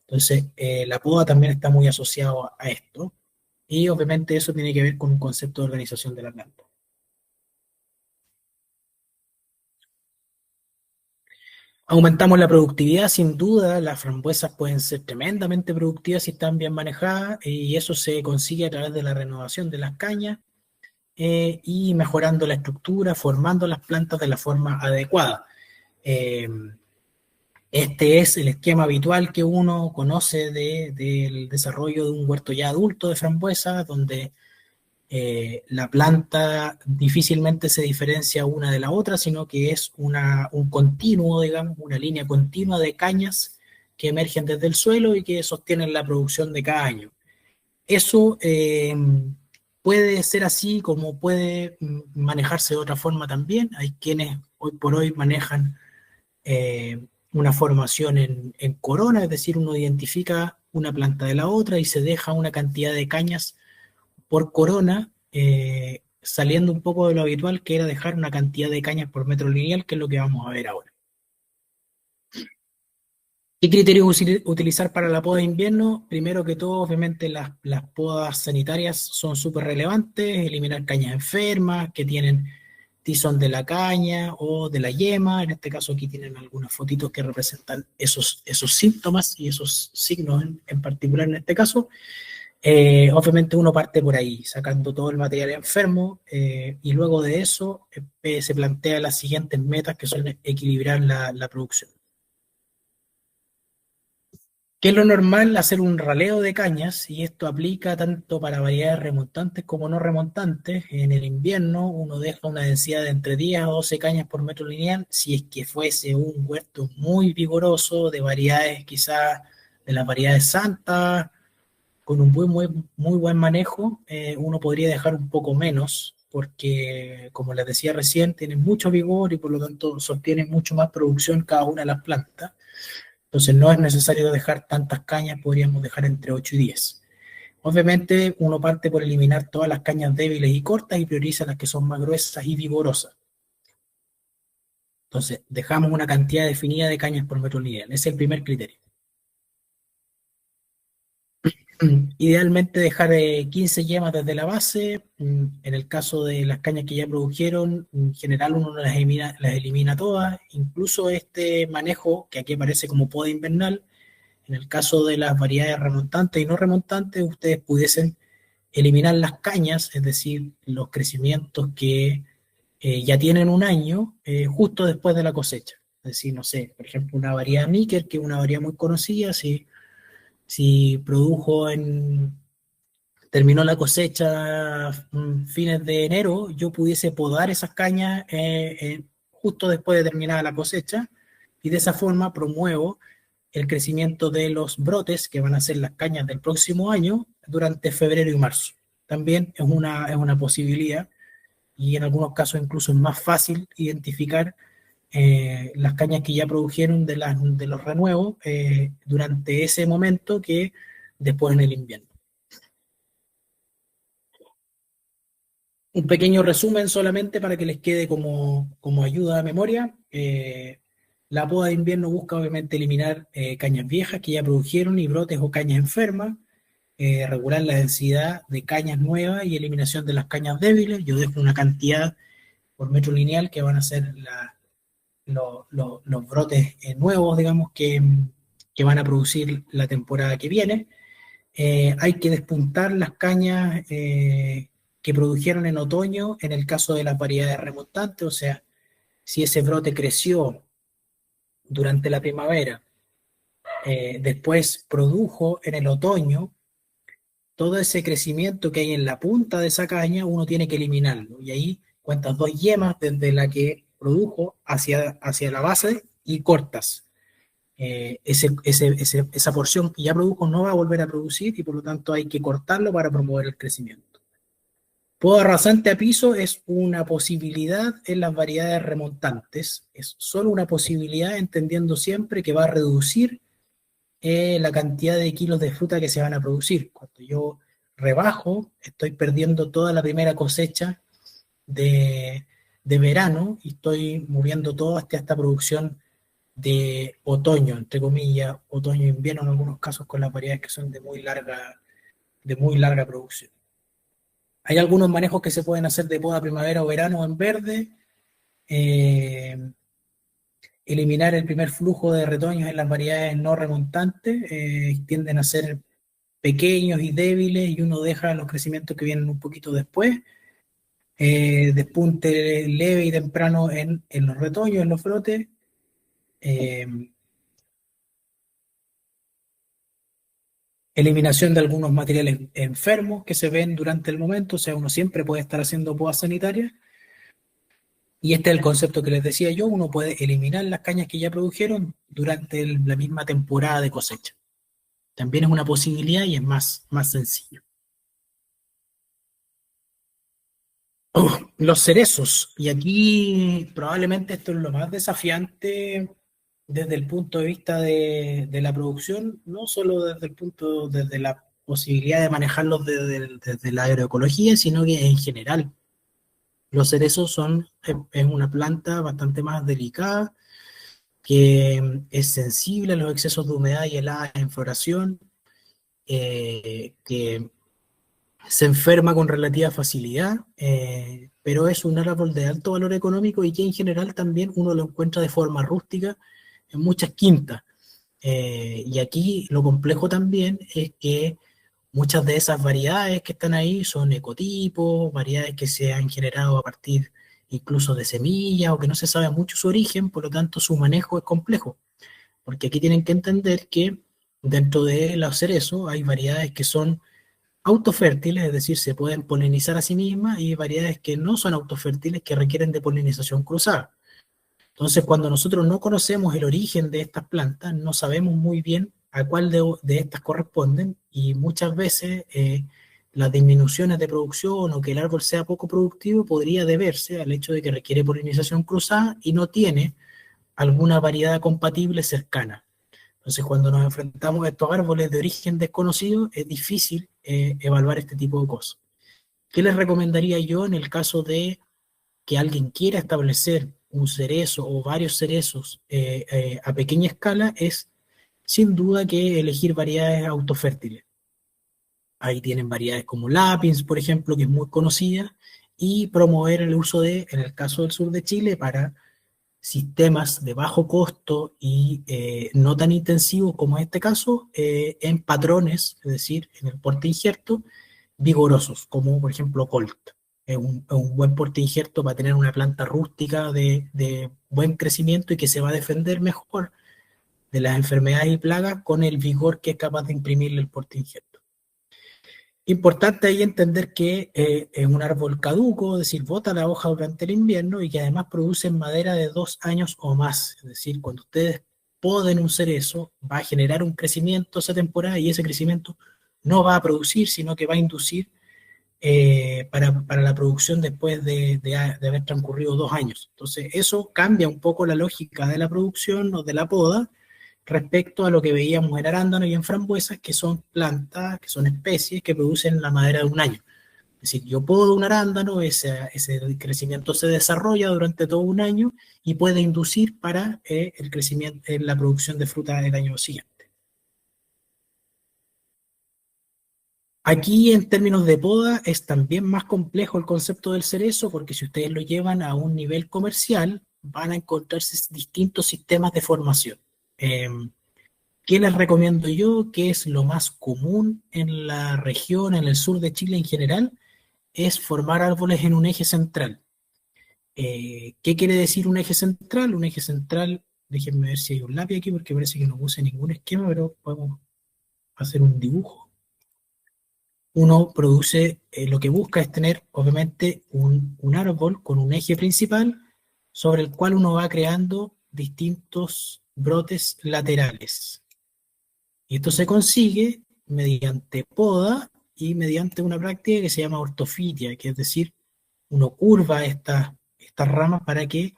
Entonces, la poda también está muy asociado a esto, y obviamente eso tiene que ver con un concepto de organización de la planta. Aumentamos la productividad, sin duda, las frambuesas pueden ser tremendamente productivas si están bien manejadas, y eso se consigue a través de la renovación de las cañas, y mejorando la estructura, formando las plantas de la forma adecuada. Este es el esquema habitual que uno conoce del desarrollo de un huerto ya adulto de frambuesa, donde la planta difícilmente se diferencia una de la otra, sino que es un continuo, digamos, una línea continua de cañas que emergen desde el suelo y que sostienen la producción de cada año. Eso puede ser así, como puede manejarse de otra forma también. Hay quienes hoy por hoy manejan una formación en corona, es decir, uno identifica una planta de la otra y se deja una cantidad de cañas por corona, saliendo un poco de lo habitual, que era dejar una cantidad de cañas por metro lineal, que es lo que vamos a ver ahora. ¿Qué criterios utilizar para la poda de invierno? Primero que todo, obviamente las podas sanitarias son súper relevantes, eliminar cañas enfermas que tienen tizón de la caña o de la yema. En este caso aquí tienen algunas fotitos que representan esos síntomas y esos signos en particular en este caso. Obviamente uno parte por ahí, sacando todo el material enfermo, y luego de eso se plantea las siguientes metas, que son equilibrar la producción. ¿Qué es lo normal? Hacer un raleo de cañas, y esto aplica tanto para variedades remontantes como no remontantes. En el invierno uno deja una densidad de entre 10 a 12 cañas por metro lineal, si es que fuese un huerto muy vigoroso, de variedades quizás de las variedades santas, con un muy buen manejo, uno podría dejar un poco menos, porque como les decía recién, tienen mucho vigor y por lo tanto sostienen mucho más producción cada una de las plantas. Entonces no es necesario dejar tantas cañas, podríamos dejar entre 8 y 10. Obviamente uno parte por eliminar todas las cañas débiles y cortas y prioriza las que son más gruesas y vigorosas. Entonces dejamos una cantidad definida de cañas por metro lineal. Ese es el primer criterio. Idealmente dejar 15 yemas desde la base. En el caso de las cañas que ya produjeron, en general uno las elimina todas. Incluso este manejo, que aquí aparece como poda invernal, en el caso de las variedades remontantes y no remontantes, ustedes pudiesen eliminar las cañas, es decir, los crecimientos que ya tienen un año justo después de la cosecha. Es decir, no sé, por ejemplo, una variedad Níquer, que es una variedad muy conocida, si produjo terminó la cosecha fines de enero, yo pudiese podar esas cañas justo después de terminada la cosecha, y de esa forma promuevo el crecimiento de los brotes, que van a ser las cañas del próximo año, durante febrero y marzo. También es una posibilidad, y en algunos casos incluso es más fácil identificar las cañas que ya produjeron de los renuevos durante ese momento que después en el invierno. Un pequeño resumen solamente para que les quede como ayuda a memoria. La poda de invierno busca obviamente eliminar cañas viejas que ya produjeron y brotes o cañas enfermas, regular la densidad de cañas nuevas y eliminación de las cañas débiles. Yo dejo una cantidad por metro lineal que van a ser los brotes nuevos, digamos, que van a producir la temporada que viene. Hay que despuntar las cañas que produjeron en otoño en el caso de las variedades remontantes, o sea, si ese brote creció durante la primavera, después produjo en el otoño, todo ese crecimiento que hay en la punta de esa caña, uno tiene que eliminarlo, y ahí cuentas 2 yemas desde la que produjo hacia la base y cortas. Esa porción que ya produjo no va a volver a producir y por lo tanto hay que cortarlo para promover el crecimiento. Poda rasante a piso es una posibilidad en las variedades remontantes, es solo una posibilidad, entendiendo siempre que va a reducir la cantidad de kilos de fruta que se van a producir. Cuando yo rebajo, estoy perdiendo toda la primera cosecha de verano y estoy moviendo todo hasta esta producción de otoño, entre comillas, otoño-invierno en algunos casos, con las variedades que son de muy larga producción. Hay algunos manejos que se pueden hacer de poda primavera o verano en verde, eliminar el primer flujo de retoños en las variedades no remontantes, tienden a ser pequeños y débiles y uno deja los crecimientos que vienen un poquito después, despunte leve y temprano en los retoños, en los brotes, eliminación de algunos materiales enfermos que se ven durante el momento, o sea, uno siempre puede estar haciendo poda sanitaria, y este es el concepto que les decía yo, uno puede eliminar las cañas que ya produjeron durante la misma temporada de cosecha. También es una posibilidad y es más sencillo. Los cerezos, y aquí probablemente esto es lo más desafiante desde el punto de vista de la producción, no solo desde la posibilidad de manejarlos desde la agroecología, sino que en general. Los cerezos es una planta bastante más delicada, que es sensible a los excesos de humedad y heladas en floración, que se enferma con relativa facilidad, pero es un árbol de alto valor económico y que en general también uno lo encuentra de forma rústica en muchas quintas. Y aquí lo complejo también es que muchas de esas variedades que están ahí son ecotipos, variedades que se han generado a partir incluso de semillas o que no se sabe mucho su origen, por lo tanto su manejo es complejo. Porque aquí tienen que entender que dentro de los cerezos hay variedades que son autofértiles, es decir, se pueden polinizar a sí mismas, y variedades que no son autofértiles, que requieren de polinización cruzada. Entonces, cuando nosotros no conocemos el origen de estas plantas, no sabemos muy bien a cuál de estas corresponden, y muchas veces las disminuciones de producción o que el árbol sea poco productivo podría deberse al hecho de que requiere polinización cruzada y no tiene alguna variedad compatible cercana. Entonces, cuando nos enfrentamos a estos árboles de origen desconocido, es difícil evaluar este tipo de cosas. ¿Qué les recomendaría yo en el caso de que alguien quiera establecer un cerezo o varios cerezos a pequeña escala? Es sin duda que elegir variedades autofértiles. Ahí tienen variedades como Lapins, por ejemplo, que es muy conocida, y promover el uso en el caso del sur de Chile, para sistemas de bajo costo y no tan intensivos como en este caso, en patrones, es decir, en el porte injerto, vigorosos, como por ejemplo Colt. Es un buen porte injerto para tener una planta rústica de buen crecimiento y que se va a defender mejor de las enfermedades y plagas con el vigor que es capaz de imprimirle el porte injerto. Importante ahí entender que es un árbol caduco, es decir, bota la hoja durante el invierno y que además produce madera de 2 años o más. Es decir, cuando ustedes poden un cerezo, va a generar un crecimiento esa temporada y ese crecimiento no va a producir, sino que va a inducir para la producción después de haber transcurrido 2 años. Entonces, eso cambia un poco la lógica de la producción o de la poda respecto a lo que veíamos en arándano y en frambuesas, que son plantas, que son especies que producen la madera de 1 año. Es decir, yo podo un arándano, ese crecimiento se desarrolla durante todo 1 año y puede inducir para el crecimiento, la producción de fruta del año siguiente. Aquí en términos de poda es también más complejo el concepto del cerezo, porque si ustedes lo llevan a un nivel comercial, van a encontrarse distintos sistemas de formación. ¿Qué les recomiendo yo? Que es lo más común en la región, en el sur de Chile en general, es formar árboles en un eje central. ¿Qué quiere decir un eje central? Un eje central, déjenme ver si hay un lápiz aquí, porque parece que no puse ningún esquema, pero podemos hacer un dibujo. Uno produce, lo que busca es tener, obviamente, un árbol con un eje principal sobre el cual uno va creando distintos brotes laterales. Y esto se consigue mediante poda y mediante una práctica que se llama ortofilia, que es decir, uno curva estas ramas para que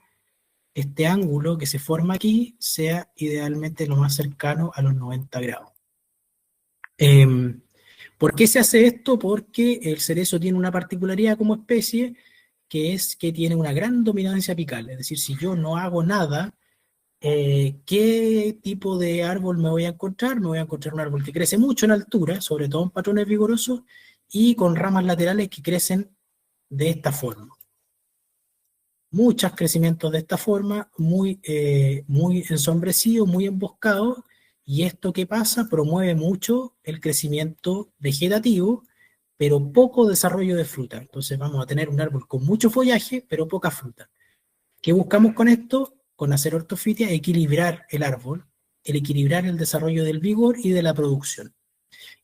este ángulo que se forma aquí sea idealmente lo más cercano a los 90 grados. ¿Por qué se hace esto? Porque el cerezo tiene una particularidad como especie, que es que tiene una gran dominancia apical. Es decir, si yo no hago nada, ¿qué tipo de árbol me voy a encontrar? Me voy a encontrar un árbol que crece mucho en altura, sobre todo en patrones vigorosos, y con ramas laterales que crecen de esta forma. Muchos crecimientos de esta forma, muy ensombrecidos, muy emboscados, y esto que pasa promueve mucho el crecimiento vegetativo, pero poco desarrollo de fruta. Entonces vamos a tener un árbol con mucho follaje, pero poca fruta. ¿Qué buscamos con esto? Con hacer ortofilia, equilibrar el árbol, equilibrar el desarrollo del vigor y de la producción.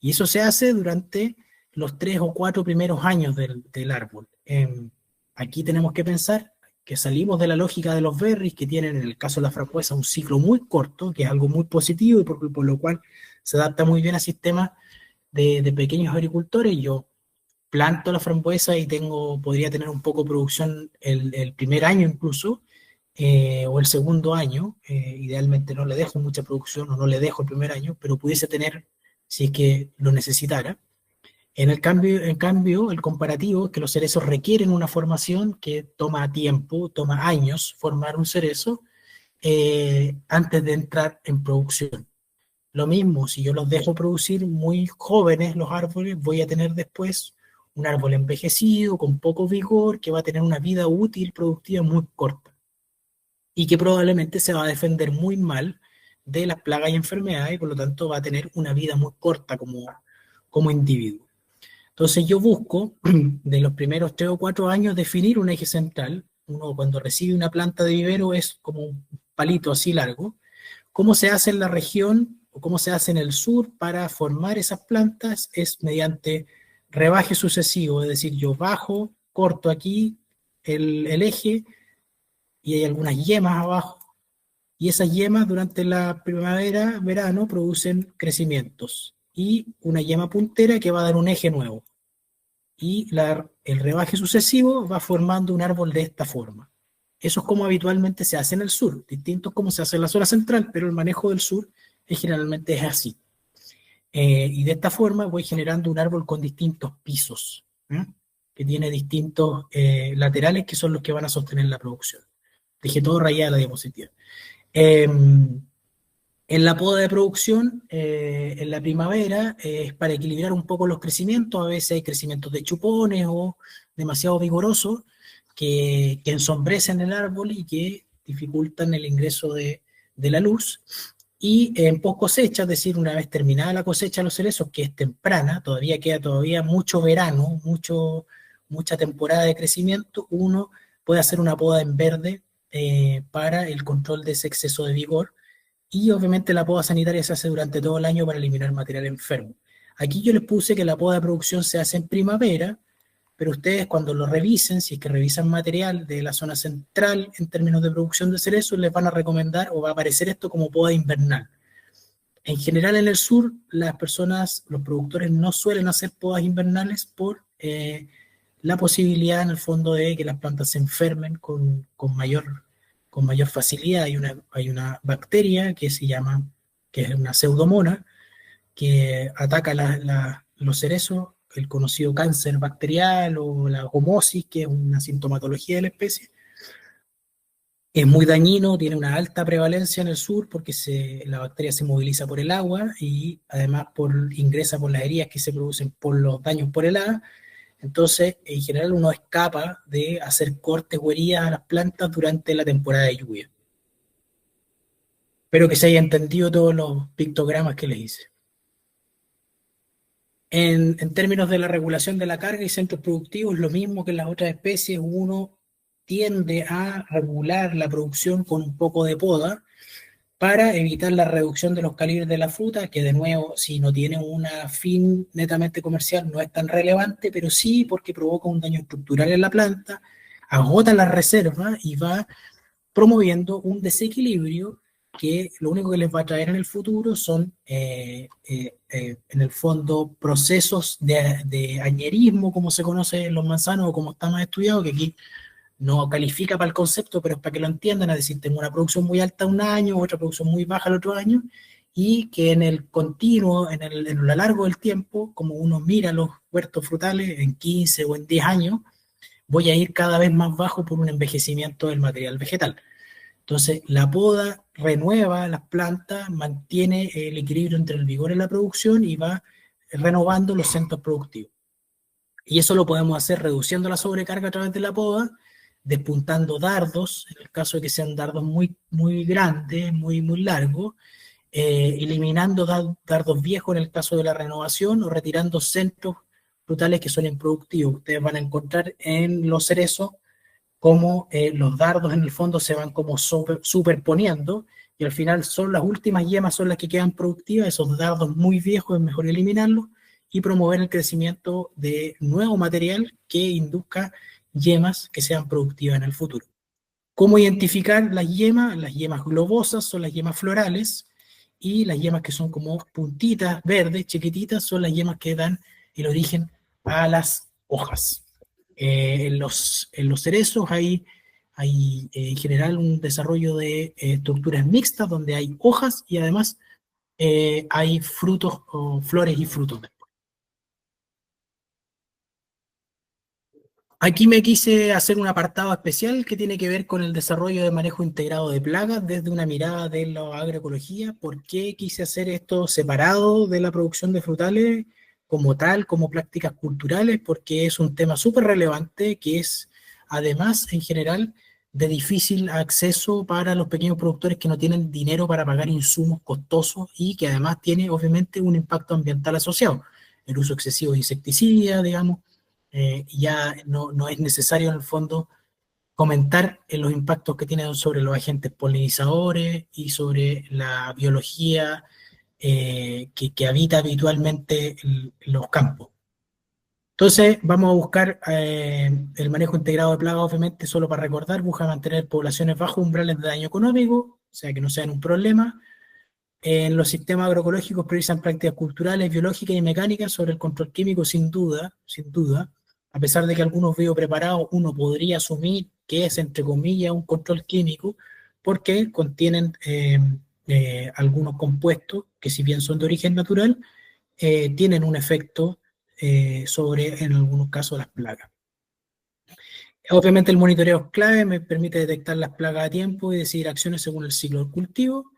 Y eso se hace durante los 3 o 4 primeros años del árbol. Aquí tenemos que pensar que salimos de la lógica de los berries, que tienen en el caso de la frambuesa un ciclo muy corto, que es algo muy positivo y por lo cual se adapta muy bien a sistemas de pequeños agricultores. Yo planto la frambuesa y podría tener un poco de producción el primer año incluso, o el segundo año. Idealmente no le dejo mucha producción o no le dejo el primer año, pero pudiese tener si es que lo necesitara. En cambio, el comparativo es que los cerezos requieren una formación que toma tiempo, toma años formar un cerezo antes de entrar en producción. Lo mismo, si yo los dejo producir muy jóvenes los árboles, voy a tener después un árbol envejecido, con poco vigor, que va a tener una vida útil productiva muy corta y que probablemente se va a defender muy mal de las plagas y enfermedades y por lo tanto va a tener una vida muy corta como individuo. Entonces yo busco, de los primeros 3 o 4 años, definir un eje central. Uno cuando recibe una planta de vivero es como un palito así largo. ¿Cómo se hace en la región o cómo se hace en el sur para formar esas plantas? Es mediante rebaje sucesivo, es decir, yo bajo, corto aquí el eje y hay algunas yemas abajo. Y esas yemas durante la primavera, verano, producen crecimientos. Y una yema puntera que va a dar un eje nuevo. Y el rebaje sucesivo va formando un árbol de esta forma. Eso es como habitualmente se hace en el sur, distinto a como se hace en la zona central, pero el manejo del sur generalmente es así. Y de esta forma voy generando un árbol con distintos pisos, que tiene distintos laterales que son los que van a sostener la producción. Dejé todo rayado la diapositiva. En la poda de producción, en la primavera, es para equilibrar un poco los crecimientos. A veces hay crecimientos de chupones o demasiado vigorosos que ensombrecen el árbol y que dificultan el ingreso de la luz. Y en post cosecha, es decir, una vez terminada la cosecha de los cerezos, que es temprana, todavía queda mucho verano, mucha temporada de crecimiento, uno puede hacer una poda en verde para el control de ese exceso de vigor, y obviamente la poda sanitaria se hace durante todo el año para eliminar material enfermo. Aquí yo les puse que la poda de producción se hace en primavera, pero ustedes cuando lo revisen, si es que revisan material de la zona central en términos de producción de cerezos, les van a recomendar o va a aparecer esto como poda invernal. En general en el sur, las personas, los productores no suelen hacer podas invernales por la posibilidad en el fondo de que las plantas se enfermen con mayor facilidad. Hay una bacteria que es una pseudomona, que ataca los cerezos, el conocido cáncer bacterial o la gomosis, que es una sintomatología de la especie. Es muy dañino, tiene una alta prevalencia en el sur porque la bacteria se moviliza por el agua y además ingresa por las heridas que se producen por los daños por helada. Entonces, en general, uno escapa de hacer cortes o heridas a las plantas durante la temporada de lluvia. Espero que se haya entendido todos los pictogramas que les hice. En términos de la regulación de la carga y centros productivos, lo mismo que en las otras especies, uno tiende a regular la producción con un poco de poda para evitar la reducción de los calibres de la fruta, que de nuevo, si no tiene un fin netamente comercial, no es tan relevante, pero sí porque provoca un daño estructural en la planta, agota las reservas y va promoviendo un desequilibrio que lo único que les va a traer en el futuro son, en el fondo, procesos de añerismo, como se conoce en los manzanos o como está más estudiado, que aquí no califica para el concepto, pero es para que lo entiendan, es decir, tengo una producción muy alta un año, otra producción muy baja el otro año, y que en el continuo, en lo largo del tiempo, como uno mira los huertos frutales en 15 o en 10 años, voy a ir cada vez más bajo por un envejecimiento del material vegetal. Entonces, la poda renueva las plantas, mantiene el equilibrio entre el vigor y la producción y va renovando los centros productivos. Y eso lo podemos hacer reduciendo la sobrecarga a través de la poda, despuntando dardos, en el caso de que sean dardos muy, muy grandes, muy, muy largos, eliminando dardos viejos en el caso de la renovación o retirando centros frutales que son improductivos. Ustedes van a encontrar en los cerezos como los dardos en el fondo se van como superponiendo y al final son las últimas yemas son las que quedan productivas. Esos dardos muy viejos es mejor eliminarlos y promover el crecimiento de nuevo material que induzca yemas que sean productivas en el futuro. ¿Cómo identificar las yemas? Las yemas globosas son las yemas florales y las yemas que son como puntitas verdes, chiquititas, son las yemas que dan el origen a las hojas. En los cerezos hay en general un desarrollo de estructuras mixtas donde hay hojas y además hay frutos, o flores y frutos. Aquí me quise hacer un apartado especial que tiene que ver con el desarrollo de manejo integrado de plagas desde una mirada de la agroecología. ¿Por qué quise hacer esto separado de la producción de frutales como tal, como prácticas culturales? Porque es un tema súper relevante que es, además, en general, de difícil acceso para los pequeños productores que no tienen dinero para pagar insumos costosos y que además tiene, obviamente, un impacto ambiental asociado. El uso excesivo de insecticidas, digamos. Ya no es necesario en el fondo comentar los impactos que tienen sobre los agentes polinizadores y sobre la biología que habita habitualmente los campos. Entonces vamos a buscar el manejo integrado de plagas, obviamente, solo para recordar, busca mantener poblaciones bajo umbrales de daño económico, o sea que no sean un problema. En los sistemas agroecológicos priorizan prácticas culturales, biológicas y mecánicas sobre el control químico, sin duda, a pesar de que algunos biopreparados uno podría asumir que es, entre comillas, un control químico, porque contienen algunos compuestos que, si bien son de origen natural, tienen un efecto sobre, en algunos casos, las plagas. Obviamente el monitoreo es clave, me permite detectar las plagas a tiempo y decidir acciones según el ciclo del cultivo.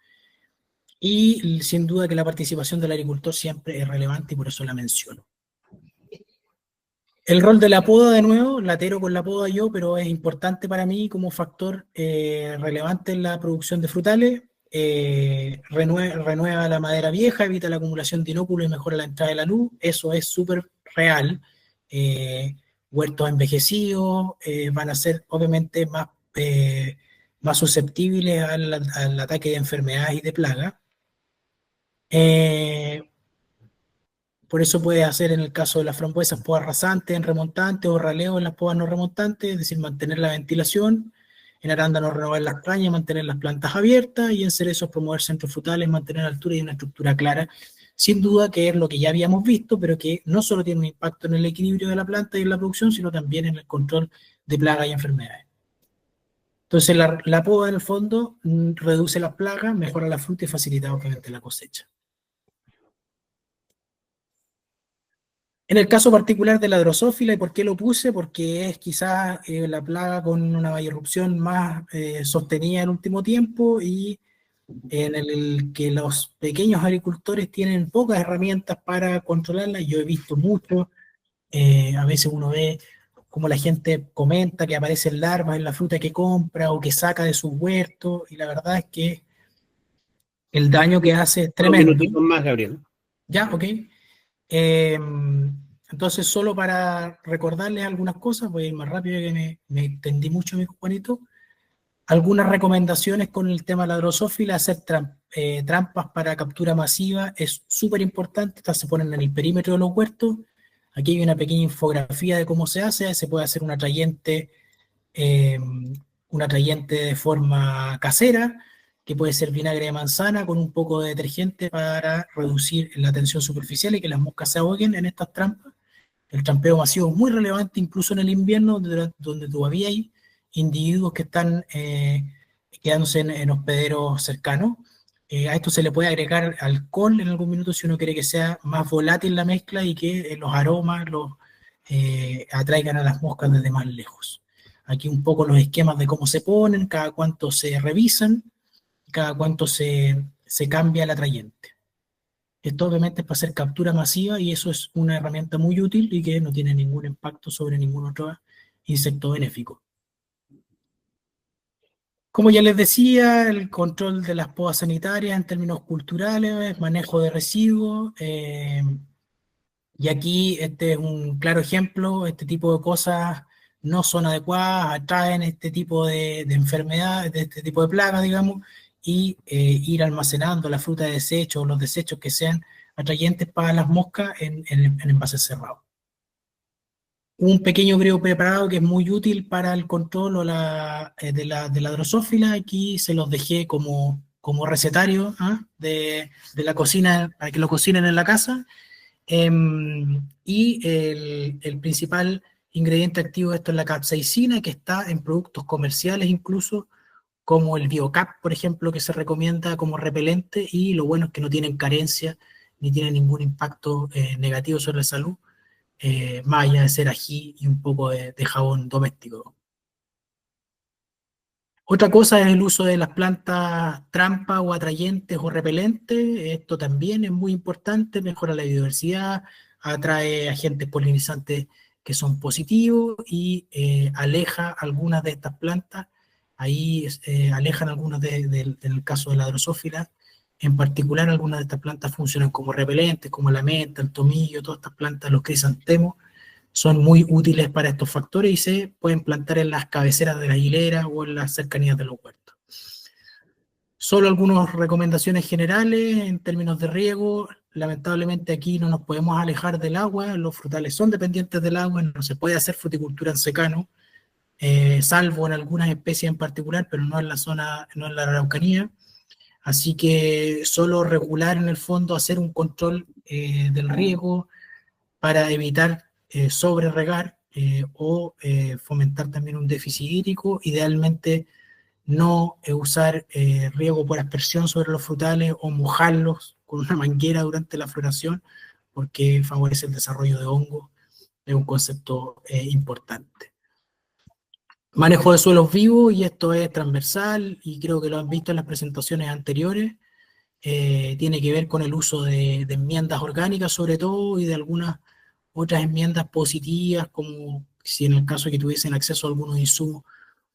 Y sin duda que la participación del agricultor siempre es relevante y por eso la menciono. El rol de la poda, de nuevo, latero con la poda yo, pero es importante para mí como factor relevante en la producción de frutales. renueva la madera vieja, evita la acumulación de inóculos y mejora la entrada de la luz. Eso es súper real. Huertos envejecidos van a ser obviamente más susceptibles al ataque de enfermedades y de plagas. Por eso puedes hacer, en el caso de las frambuesas, podas rasantes en remontantes o raleo en las podas no remontantes, es decir, mantener la ventilación. En arándanos renovar las cañas, mantener las plantas abiertas, y en cerezos promover centros frutales, mantener altura y una estructura clara. Sin duda que es lo que ya habíamos visto, pero que no solo tiene un impacto en el equilibrio de la planta y en la producción, sino también en el control de plagas y enfermedades. Entonces la poda en el fondo reduce las plagas, mejora la fruta y facilita obviamente la cosecha. En el caso particular de la drosófila, ¿y por qué lo puse? Porque es quizás la plaga con una irrupción más sostenida en el último tiempo, y en el que los pequeños agricultores tienen pocas herramientas para controlarla. Yo he visto mucho, a veces uno ve como la gente comenta que aparecen larvas en la fruta que compra o que saca de sus huertos, y la verdad es que el daño que hace es tremendo. Unos minutitos más, Gabriel. Ya, ok. Entonces, solo para recordarles algunas cosas, voy a ir más rápido, que me extendí mucho, mi Juanito. Algunas recomendaciones con el tema de la drosófila: hacer trampas para captura masiva es súper importante. Estas se ponen en el perímetro de los huertos. Aquí hay una pequeña infografía de cómo se hace. Se puede hacer un atrayente de forma casera, que puede ser vinagre de manzana con un poco de detergente para reducir la tensión superficial y que las moscas se ahoguen en estas trampas. El trampeo masivo es muy relevante incluso en el invierno, donde todavía hay individuos que están quedándose en hospederos cercanos. A esto se le puede agregar alcohol en algún minuto si uno quiere que sea más volátil la mezcla y que los aromas atraigan a las moscas desde más lejos. Aquí un poco los esquemas de cómo se ponen, cada cuánto se revisan, cada cuánto se cambia el atrayente. Esto obviamente es para hacer captura masiva, y eso es una herramienta muy útil y que no tiene ningún impacto sobre ningún otro insecto benéfico. Como ya les decía, el control de las podas sanitarias en términos culturales, manejo de residuos, y aquí este es un claro ejemplo. Este tipo de cosas no son adecuadas, atraen este tipo de enfermedades, de este tipo de plagas, digamos, y ir almacenando la fruta de desecho o los desechos que sean atrayentes para las moscas en envases cerrados. Un pequeño griego preparado que es muy útil para el control de la drosófila. Aquí se los dejé como recetario de la cocina, para que lo cocinen en la casa. Y el principal ingrediente activo de esto es la capsaicina, que está en productos comerciales incluso, como el Biocap, por ejemplo, que se recomienda como repelente, y lo bueno es que no tienen carencia ni tienen ningún impacto negativo sobre la salud, más allá de ser ají y un poco de jabón doméstico. Otra cosa es el uso de las plantas trampa o atrayentes o repelentes. Esto también es muy importante, mejora la biodiversidad, atrae agentes polinizantes que son positivos y aleja algunas de estas plantas. Ahí alejan algunas en el caso de la drosófila. En particular, algunas de estas plantas funcionan como repelentes, como la menta, el tomillo, todas estas plantas, los crisantemos, son muy útiles para estos factores y se pueden plantar en las cabeceras de las hileras o en las cercanías de los huertos. Solo algunas recomendaciones generales en términos de riego. Lamentablemente aquí no nos podemos alejar del agua, los frutales son dependientes del agua, no se puede hacer fruticultura en secano, salvo en algunas especies en particular, pero no en la zona, no en la Araucanía. Así que solo regular, en el fondo, hacer un control del riego para evitar sobre regar o fomentar también un déficit hídrico. Idealmente no usar riego por aspersión sobre los frutales o mojarlos con una manguera durante la floración, porque favorece el desarrollo de hongos. Es un concepto importante. Manejo de suelos vivos, y esto es transversal y creo que lo han visto en las presentaciones anteriores. Tiene que ver con el uso de enmiendas orgánicas sobre todo, y de algunas otras enmiendas positivas, como si en el caso de que tuviesen acceso a algunos insumos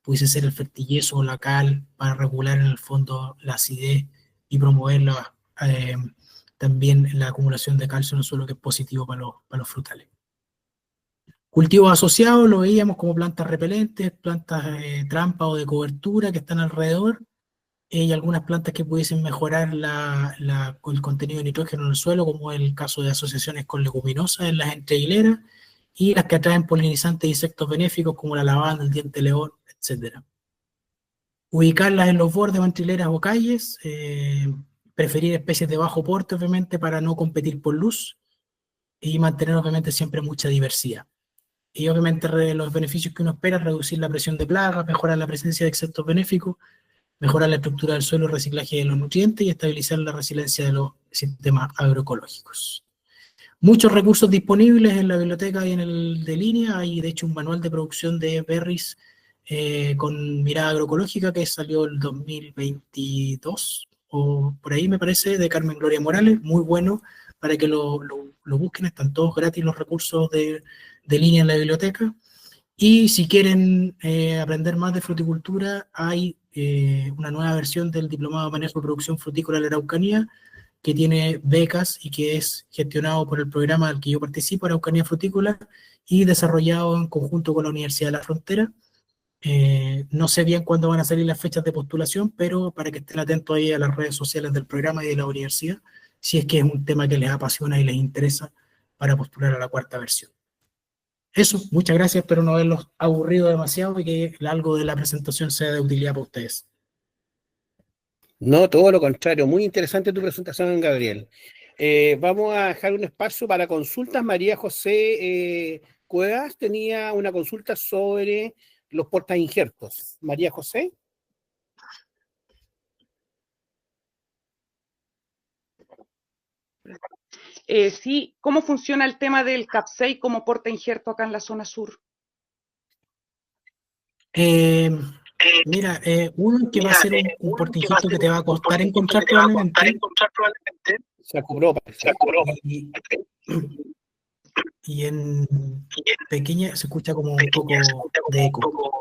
pudiese ser el fertilleso o la cal, para regular en el fondo la acidez y promover también la acumulación de calcio en el suelo, que es positivo para los frutales. Cultivos asociados lo veíamos como plantas repelentes, plantas trampa o de cobertura que están alrededor, y algunas plantas que pudiesen mejorar el contenido de nitrógeno en el suelo, como el caso de asociaciones con leguminosas en las entrehileras, y las que atraen polinizantes e insectos benéficos como la lavanda, el diente león, etc. Ubicarlas en los bordes o entre hileras o calles, preferir especies de bajo porte, obviamente, para no competir por luz, y mantener, obviamente, siempre mucha diversidad. Y obviamente los beneficios que uno espera: reducir la presión de plagas, mejorar la presencia de insectos benéficos, mejorar la estructura del suelo, reciclaje de los nutrientes y estabilizar la resiliencia de los sistemas agroecológicos. Muchos recursos disponibles en la biblioteca y en el de línea. Hay de hecho un manual de producción de berries con mirada agroecológica que salió el 2022 o por ahí me parece, de Carmen Gloria Morales, muy bueno para que lo busquen. Están todos gratis los recursos de línea en la biblioteca. Y si quieren aprender más de fruticultura, hay una nueva versión del Diplomado de Manejo de Producción Frutícola de la Araucanía, que tiene becas y que es gestionado por el programa al que yo participo, Araucanía Frutícola, y desarrollado en conjunto con la Universidad de la Frontera. No sé bien cuándo van a salir las fechas de postulación, pero para que estén atentos ahí a las redes sociales del programa y de la universidad, si es que es un tema que les apasiona y les interesa, para postular a la cuarta versión. Eso, muchas gracias, espero no haberlos aburrido demasiado y que algo de la presentación sea de utilidad para ustedes. No, todo lo contrario, muy interesante tu presentación, Gabriel. Vamos a dejar un espacio para consultas. María José Cuevas tenía una consulta sobre los portainjertos. María José. Sí, ¿cómo funciona el tema del CAPSEI como portainjerto acá en la zona sur? Mira, uno que va a ser un portainjerto que te va a costar encontrar probablemente. Se acopló, parece. Y en pequeña se escucha como un poco de eco.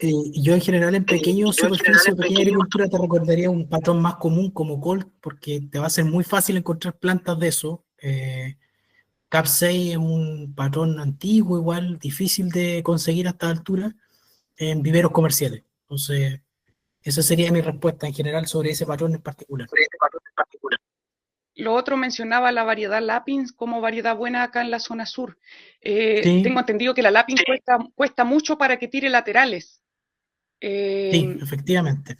Yo en general en pequeño superficie, pequeña agricultura, te recordaría un patrón más común como Colt, porque te va a ser muy fácil encontrar plantas de eso. CAP6 es un patrón antiguo, igual, difícil de conseguir a esta altura en viveros comerciales. Entonces, esa sería mi respuesta en general sobre ese patrón en particular. Lo otro, mencionaba la variedad Lapins como variedad buena acá en la zona sur. Sí. Tengo entendido que la Lapins cuesta mucho para que tire laterales. Sí, efectivamente.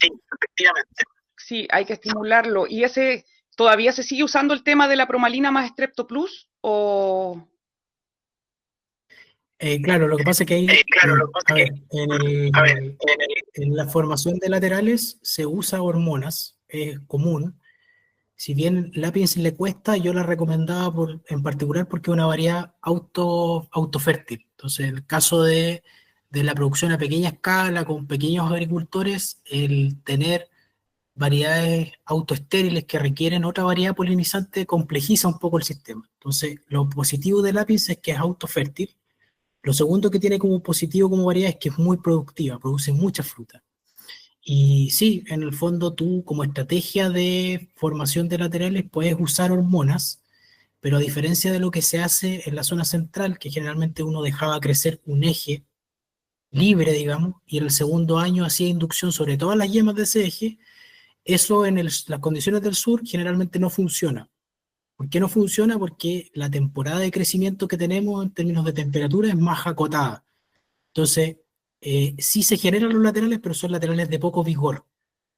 Sí, hay que estimularlo. ¿Y ese todavía se sigue usando el tema de la promalina más Strepto Plus? ¿O...? Claro, lo que pasa es que ahí, en la formación de laterales se usa hormonas, es común. Si bien Lapins le cuesta, yo la recomendaba en particular porque es una variedad autofértil. Entonces, en el caso de la producción a pequeña escala, con pequeños agricultores, el tener variedades autoestériles que requieren otra variedad polinizante complejiza un poco el sistema. Entonces, lo positivo de Lapins es que es autofértil. Lo segundo que tiene como positivo como variedad es que es muy productiva, produce mucha fruta. Y sí, en el fondo tú como estrategia de formación de laterales puedes usar hormonas, pero a diferencia de lo que se hace en la zona central, que generalmente uno dejaba crecer un eje libre, digamos, y en el segundo año hacía inducción sobre todas las yemas de ese eje, eso en las condiciones del sur generalmente no funciona. ¿Por qué no funciona? Porque la temporada de crecimiento que tenemos en términos de temperatura es más acotada. Entonces, sí se generan los laterales, pero son laterales de poco vigor.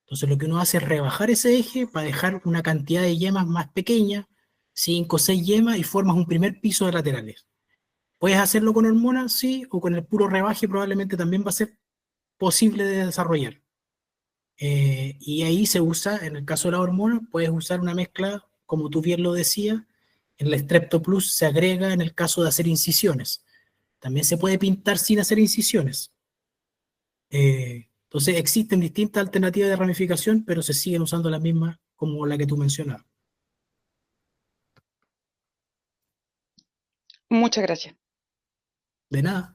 Entonces, lo que uno hace es rebajar ese eje para dejar una cantidad de yemas más pequeña, 5 o 6 yemas, y formas un primer piso de laterales. ¿Puedes hacerlo con hormonas? Sí, o con el puro rebaje probablemente también va a ser posible de desarrollar. Y ahí se usa, en el caso de la hormona, puedes usar una mezcla, como tú bien lo decías, en el Strepto Plus se agrega en el caso de hacer incisiones. También se puede pintar sin hacer incisiones. Entonces existen distintas alternativas de ramificación, pero se siguen usando las mismas como la que tú mencionabas. Muchas gracias. De nada.